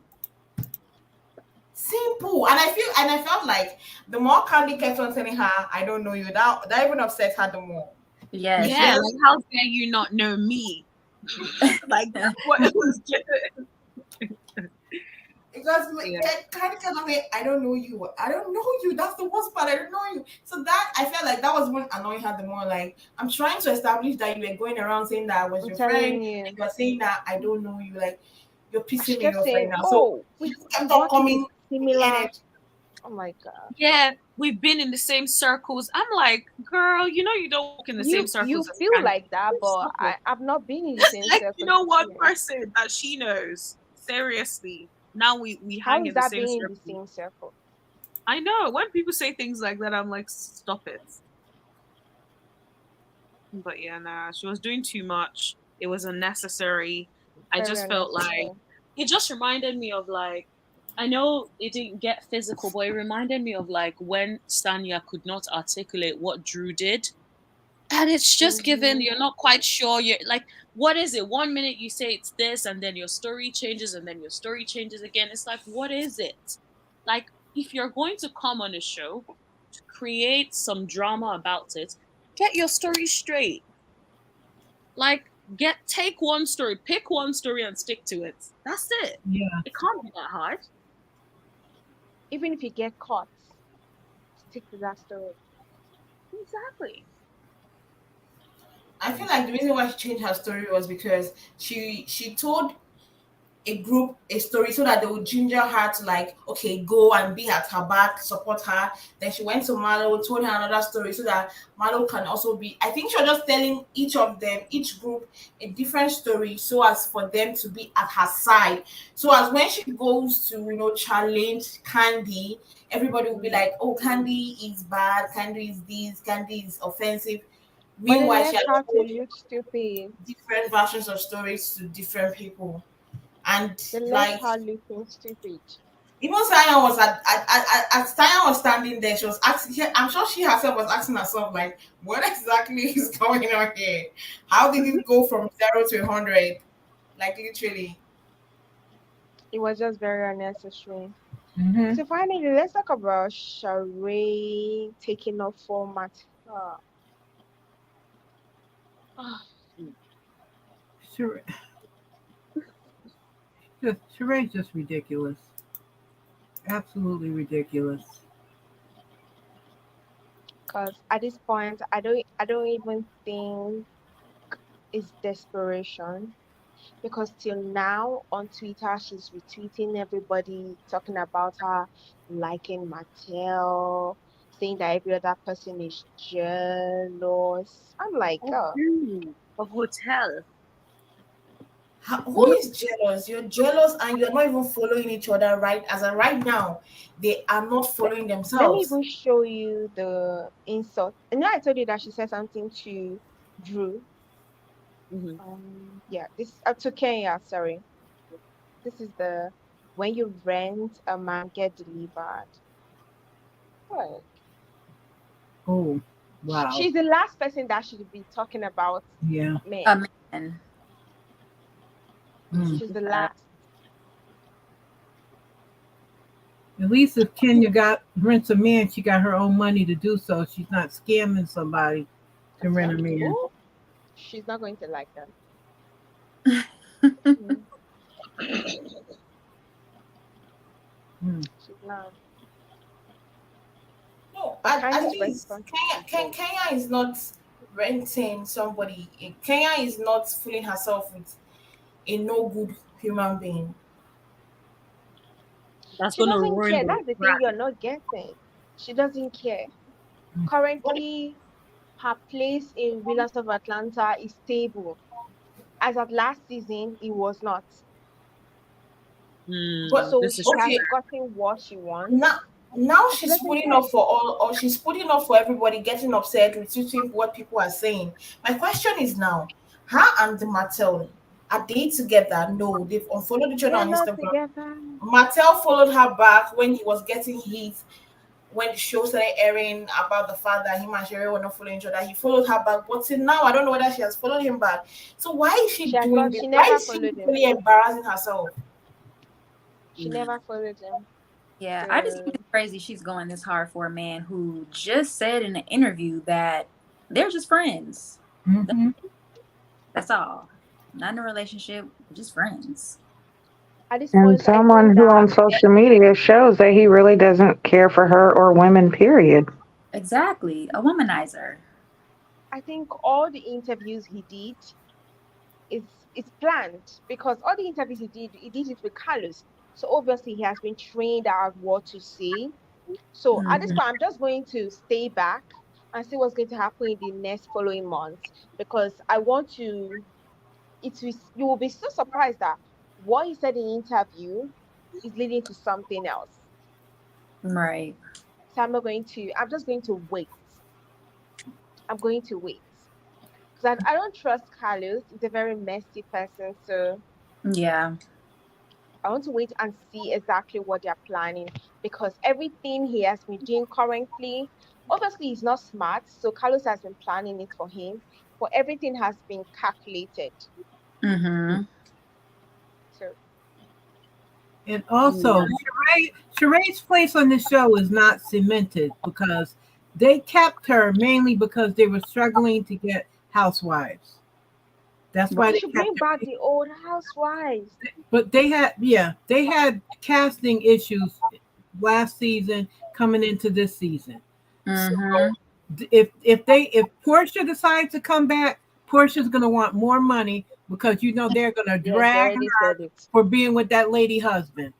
Simple. And I felt like the more Candy kept on telling her, I don't know you, that even upset her the more. Yes. Yeah. It Because Like, how dare you not know me? Like, was. that's what it was doing. because Yeah. Candy kept on saying, I don't know you. I don't know you. That's the worst part. I don't know you. So that I felt like that was when annoying her the more. Like, I'm trying to establish that you were going around saying that I was I'm your friend, telling and you. you're saying that I don't know you. Like, you're And she pissing me kept off right saying, now. So "Oh, she we just kept on work in a coming with the similar." energy. Oh my god. Yeah. We've been in the same circles. I'm like, girl, you don't walk in the same You circles as feel Candy. like that, but Stop it. I've not been in the same Like, circle one with you. person that she knows. Seriously. Now we How hang is in the that same being in the circle. same circle? I know. When people say things like that, I'm like, stop it. But yeah, nah, she was doing too much. It was unnecessary. I Very just felt like unnecessary. it just reminded me of like I know it didn't get physical, but it reminded me of like when Sanya could not articulate what Drew did. And it's just given Mm-hmm. you're not quite sure. You're like, what is it? One minute you say it's this, and then your story changes, and then your story changes again. It's like, what is it? Like, if you're going to come on a show to create some drama about it, get your story straight. Like, take one story, pick one story and stick to it. That's it. Yeah. It can't be that hard. Even if you get caught, stick to that story. Exactly. I feel like the reason why she changed her story was because she told a group a story so that they would ginger her to, like, okay, go and be at her back, support her. Then she went to Marlo, told her another story so that Marlo can also be. I think she was just telling each of them, each group, a different story so as for them to be at her side. So as when she goes to, challenge Candy, everybody will be like, oh, Candy is bad, Candy is this, Candy is offensive. But they Meanwhile, she left had her to told look stupid. different versions of stories to different people. And They left like, her looking stupid. even Sanya was as Sanya was standing there, she was asking. I'm sure she herself was asking herself, like, what exactly is going on here? How did it go from 0 to 100? Like, literally. It was just very unnecessary. Mm-hmm. So finally, let's talk about Shereé taking off format. Sure. Sheree's just ridiculous. Absolutely ridiculous. Because at this point, I don't even think it's desperation. Because till now on Twitter, she's retweeting everybody, talking about her liking Mattel, saying that every other person is jealous. I'm like, Of oh, who? Of hotel. Who is jealous? You're jealous and you're not even following each other, right? As of right now, they are not let, following let me themselves. even show you the insult. And I told you that she said something to Drew. Mm-hmm. Yeah, this to Kenya, sorry. This is the when you rent a man get delivered. What? Oh, wow. She's the last person that should be talking about Yeah. men. A man. Mm. She's the last. At least if Kenya rents a man, she got her own money to do so. She's not scamming somebody to rent a Exactly. man. She's not going to like them. Mm. She's not. No, But at Kanye's least response Kenya, is good. Kenya is not renting somebody. Kenya is not fooling herself with a no good human being. That's She gonna doesn't ruin care. the That's the thing brand. you're not getting. She doesn't care. What Currently, her place in Villas of Atlanta is stable. As of last season, it was not. but So This is she has okay, gotten what she now wants. now And she she's doesn't putting care. up for all, or she's putting up for everybody getting upset with what people are saying. My question is now, her and the Mattel, are they together? No, they've unfollowed each They other are on not Instagram. together. Mattel followed her back when he was getting heat, when the show started airing about the fact that him and Shereé were not following each other. He followed her back, but till now I don't know whether she has followed him back. So why is she She has doing not. this? She Why never is she followed him. really embarrassing herself? She never followed him. Yeah, I just think So it's crazy she's going this hard for a man who just said in an interview that they're just friends. Mm-hmm. That's all. Not in a relationship, just friends. at this And point, I think someone who that on social media shows that he really doesn't care for her or women, period. Exactly. A womanizer. I think all the interviews he did is it's planned because all the interviews he did it with Carlos. So obviously he has been trained out what to say. So at this Hmm. point, I'm just going to stay back and see what's going to happen in the next following months because I want to. You will be so surprised that what he said in the interview is leading to something else. Right. So I'm not going to. I'm just going to wait. I'm going to wait because I don't trust Carlos. He's a very messy person. So Yeah. I want to wait and see exactly what they're planning because everything he has been doing currently, obviously, he's not smart. So Carlos has been planning it for him, but everything has been calculated. Hmm. So And also, Sheree's place on the show is not cemented because they kept her mainly because they were struggling to get housewives. That's Right. why They they should kept bring back it. the old housewives. But they had casting issues last season coming into this season. So Mm-hmm. if Portia decides to come back, Portia's gonna want more money because they're gonna Yes, they drag already her said it. for being with that lady husband.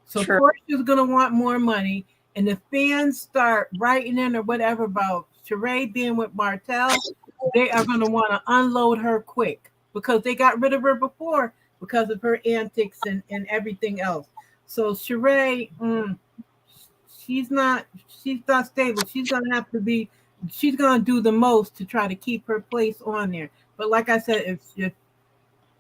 So True. Portia's gonna want more money, and the fans start writing in or whatever about Shereé being with Martell, they are gonna want to unload her quick because they got rid of her before because of her antics and everything else. So Shereé, she's not she's not stable. She's gonna do the most to try to keep her place on there. But like I said,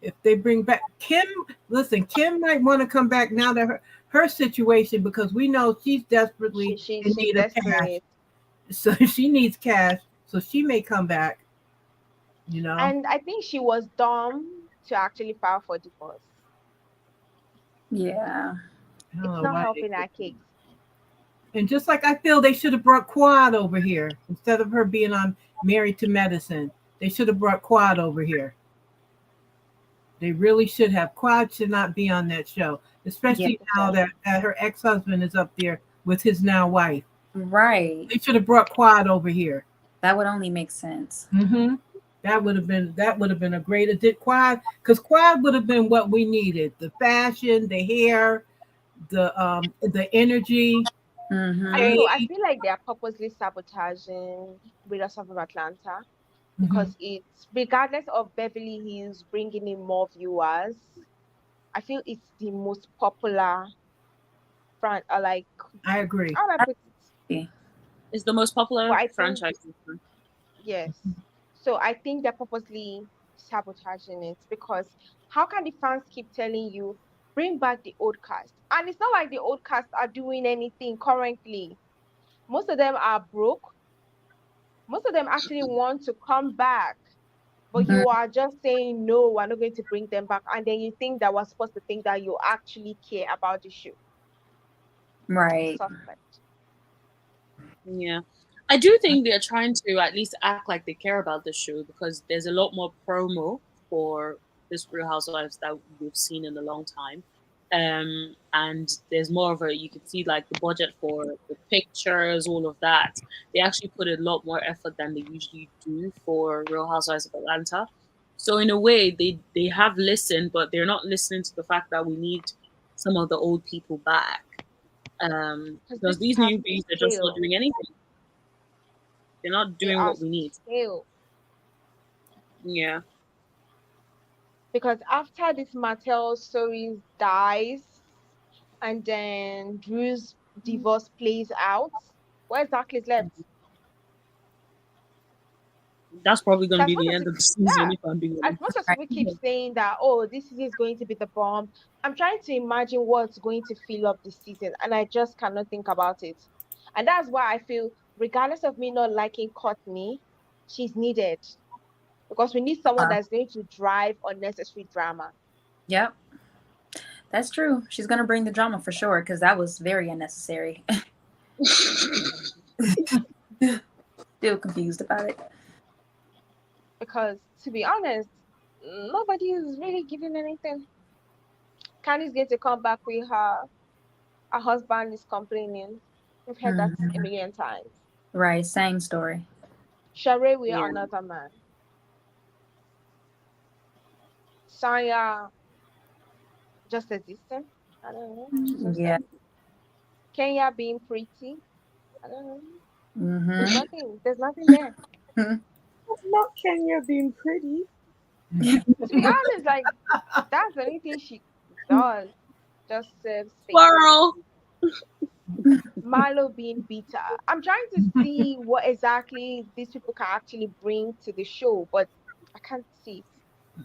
if they bring back Kim, listen, Kim might want to come back now that her situation because we know she's desperately in She's need of cash. desperate. So she needs cash. So she may come back, you know. And I think she was dumb to actually file for divorce. Yeah. I don't It's know not why they helping did. our case. And just like I feel they should have brought Quad over here instead of her being on Married to Medicine. They should have brought Quad over here. They really should have. Quad should not be on that show, Yeah. especially now that her ex-husband is up there with his now wife. Right. They should have brought Quad over here. That would only make sense. Mm-hmm. That would have been a great addition. Quad, because Quad would have been what we needed: the fashion, the hair, the energy. I don't Mm-hmm. know. I Hey, feel like they are purposely sabotaging Real Housewives of Atlanta mm-hmm. because it's regardless of Beverly Hills bringing in more viewers. I feel it's the most popular front. Like I agree. how do I put it? It's the most But popular I think franchise. yes. So I think they're purposely sabotaging it because how can the fans keep telling you bring back the old cast? And it's not like the old cast are doing anything currently. Most of them are broke. Most of them actually want to come back, but Mm-hmm. you are just saying no, we're not going to bring them back. And then you think that we're supposed to think that you actually care about the show. It's Right. suspect. Yeah. I do think they're trying to at least act like they care about the show because there's a lot more promo for this Real Housewives that we've seen in a long time. And there's more of a, you can see like the budget for the pictures, all of that. They actually put a lot more effort than they usually do for Real Housewives of Atlanta. So in a way, they have listened, but they're not listening to the fact that we need some of the old people back. Because Because this these cast is newbies are just not stale. doing anything. They're not They doing are what we need. stale. Yeah. Because after this Mattel series dies and then Drew's divorce plays out, what exactly is left? That's probably going So to as be much the as end we, of the season, yeah, if I'm being as honest. much as Right. we keep saying that, oh, this season is going to be the bomb, I'm trying to imagine what's going to fill up the season, and I just cannot think about it. And that's why I feel, regardless of me not liking Courtney, she's needed because we need someone that's going to drive unnecessary drama. Yep. That's true. She's gonna bring the drama for sure because that was very unnecessary. Still confused about it. Because to be honest, nobody is really giving anything. Candy's going to come back with her husband is complaining. We've heard that a Mhm. million times. Right. Same story. Shereé with Yeah. another man. Sanya just existing. I don't know. She's just Yeah. there. Kenya being pretty. I don't know. There's Mm-hmm. nothing. There's nothing there. Not Kenya being pretty. To be honest, like that's the only thing she does. Just serves face. Squirrel. Milo being bitter. I'm trying to see what exactly these people can actually bring to the show, but I can't see it.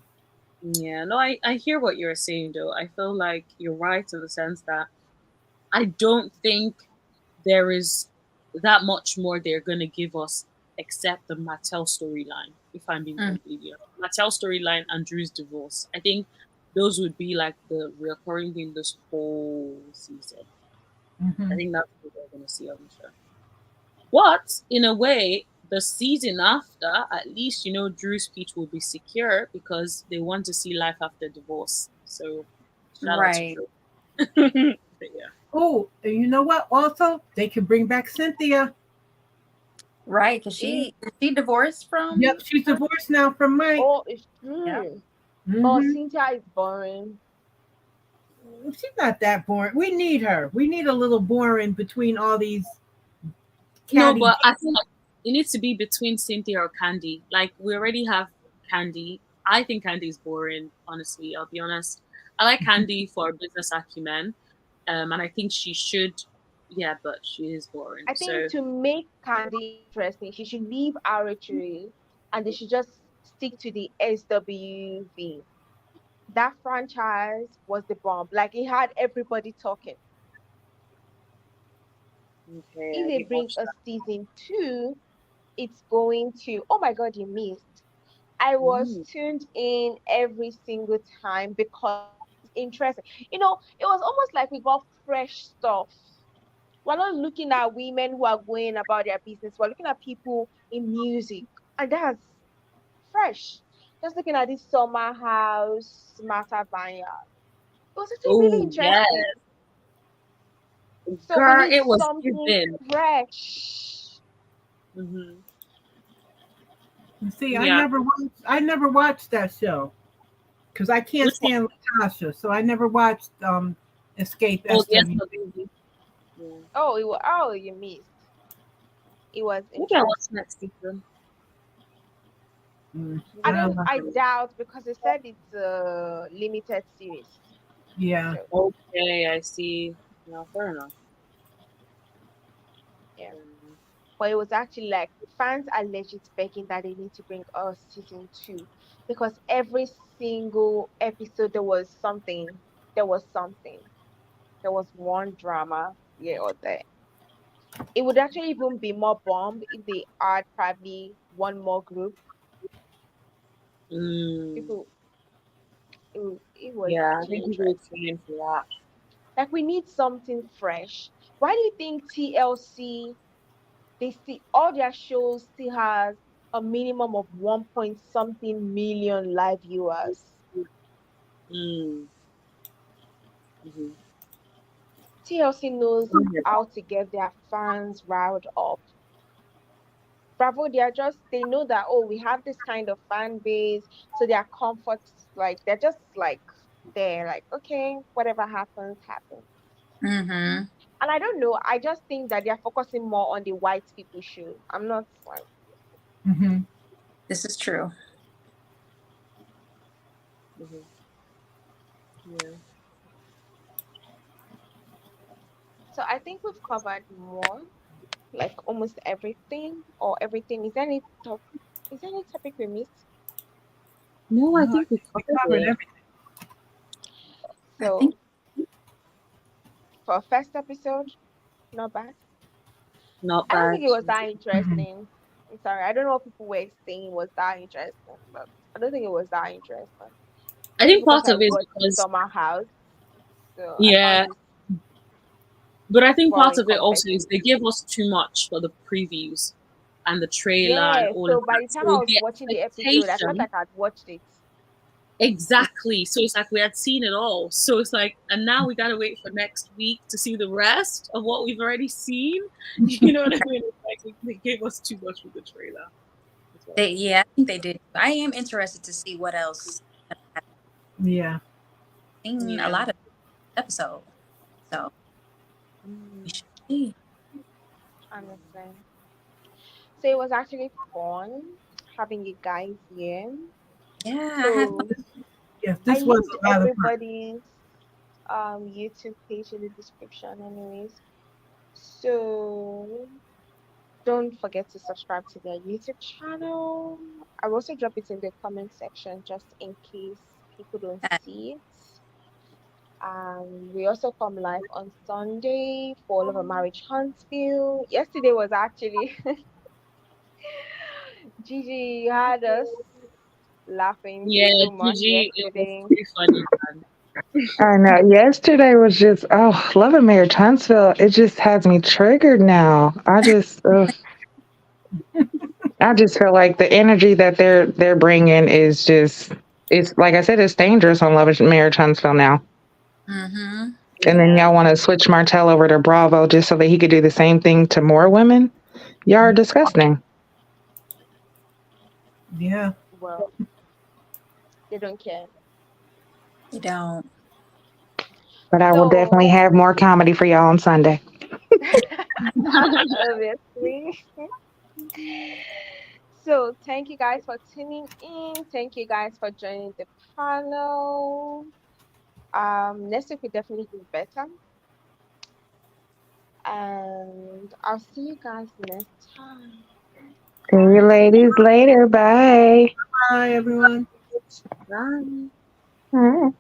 Yeah, no, I hear what you're saying though. I feel like you're right in the sense that I don't think there is that much more they're going to give us except the Mattel storyline, if I'm being Mm. completely honest. Mattel storyline and Drew's divorce. I think those would be like the recurring thing this whole season. I Mhm. think that's what we're going to see on the show. But in a way, the season after, at least Drew's peach will be secure because they want to see life after divorce. So shout out to Right. Drew. But yeah. Oh, and you know what? Also, they can bring back Cynthia. Right, because It, she divorced Yep, from she's divorced now from Mike. oh, it's yeah. true. But Hmm. Cynthia is boring. She's not that boring. We need her. We need a little boring between all these No, catty. but I feel like it needs to be between Cynthia or Candy. Like we already have Candy. I think Candy is boring, honestly, I'll be honest. I like Candy for business acumen. And I think she should, yeah, but she is boring. I think So to make Candy interesting, she should leave Archery and they should just stick to the SWV. That franchise was the bomb. Like it had everybody talking. okay, If I they didn't bring watch a that. season two, it's going to, oh my God, you missed. I was Mm. tuned in every single time because it's interesting. It was almost like we got fresh stuff. We're not looking at women who are going about their business. We're looking at people in music, and that's fresh. Just looking at this summer house, Martha Vineyard. It was actually really Oh yeah, interesting. So we girl, need it was something given. fresh. Hmm. See, Yeah. I never watched that show because I can't Which one? stand Latasha, so I never watched Escape Oh, the SW. SWV. Yeah. Oh, you missed. It was Maybe I watch interesting. next season. I I don't. don't know. I doubt because they said it's a limited series. Yeah. So Okay, I see. Yeah, fair enough. yeah. Fair enough. But it was actually like fans are legit begging that they need to bring us season two because every single episode there was something. There was something. There was one drama here or there. It would actually even be more bomb if they add probably one more group. Mm. People, it was Yeah, I actually think people are interesting. tuning for that. Like we need something fresh. Why do you think TLC they see all their shows still has a minimum of 1 point something million live viewers? Mm. Mm-hmm. TLC knows I hear how that. to get their fans riled up. Bravo, they know that, oh, we have this kind of fan base, so their comforts, like, they're just like, they're like, okay, whatever happens, happens. Mm-hmm. And I don't know, I just think that they're focusing more on the white people show. I'm not like, Hmm. This is true. Mm-hmm. Yeah. so I think we've covered more, like almost everything or everything. Is there any topic we missed? No, I No, I think we think we covered covered it. everything. I think So for a first episode, not bad. Not I don't bad. think it was that Hmm. interesting. I'm sorry, I don't know what people were saying was that interesting, but I don't think it was that interesting. I Maybe think because part I of it is watched because, Summer House, so I found yeah, this but I think part boring of it compared also is to they gave us too much for the previews and the trailer and yeah. all of So by the that. time I So was the watching the episode, I felt expectation, like I'd watched it. exactly. So it's like we had seen it all. So it's like, and now we gotta wait for next week to see the rest of what we've already seen. You know what I mean? It's like they gave us too much with the trailer. That's what I think. yeah, I think they did. I am interested to see what else. I've Yeah. seen a Yeah. lot of episodes, so we Mm. should see. Honestly, so it was actually fun having you guys here. Yeah, I had So fun. Yes, I this was linked a lot of fun. everybody's YouTube page in the description, anyways. So don't forget to subscribe to their YouTube channel. I'll also drop it in the comment section just in case people don't That. see it. We also come live on Sunday for All of a Marriage Huntsville. Yesterday was actually Gigi, you had us laughing Yeah, so much Gigi, it was yesterday. pretty funny, man. I know. Yesterday was just Love and Mayor Huntsville. It just has me triggered now. I just I just feel like the energy that they're bringing is just, it's like I said, it's dangerous on Love and Marriage Huntsville now. Mm-hmm. And then y'all want to switch Martell over to Bravo just so that he could do the same thing to more women. Y'all are disgusting. Yeah. Well, they don't care. You don't. But I will So definitely have more comedy for y'all on Sunday. obviously. So thank you guys for tuning in. Thank you guys for joining the panel. Next week we definitely do better. And I'll see you guys next time. See you ladies later. Bye. Bye, everyone. Bye. All right.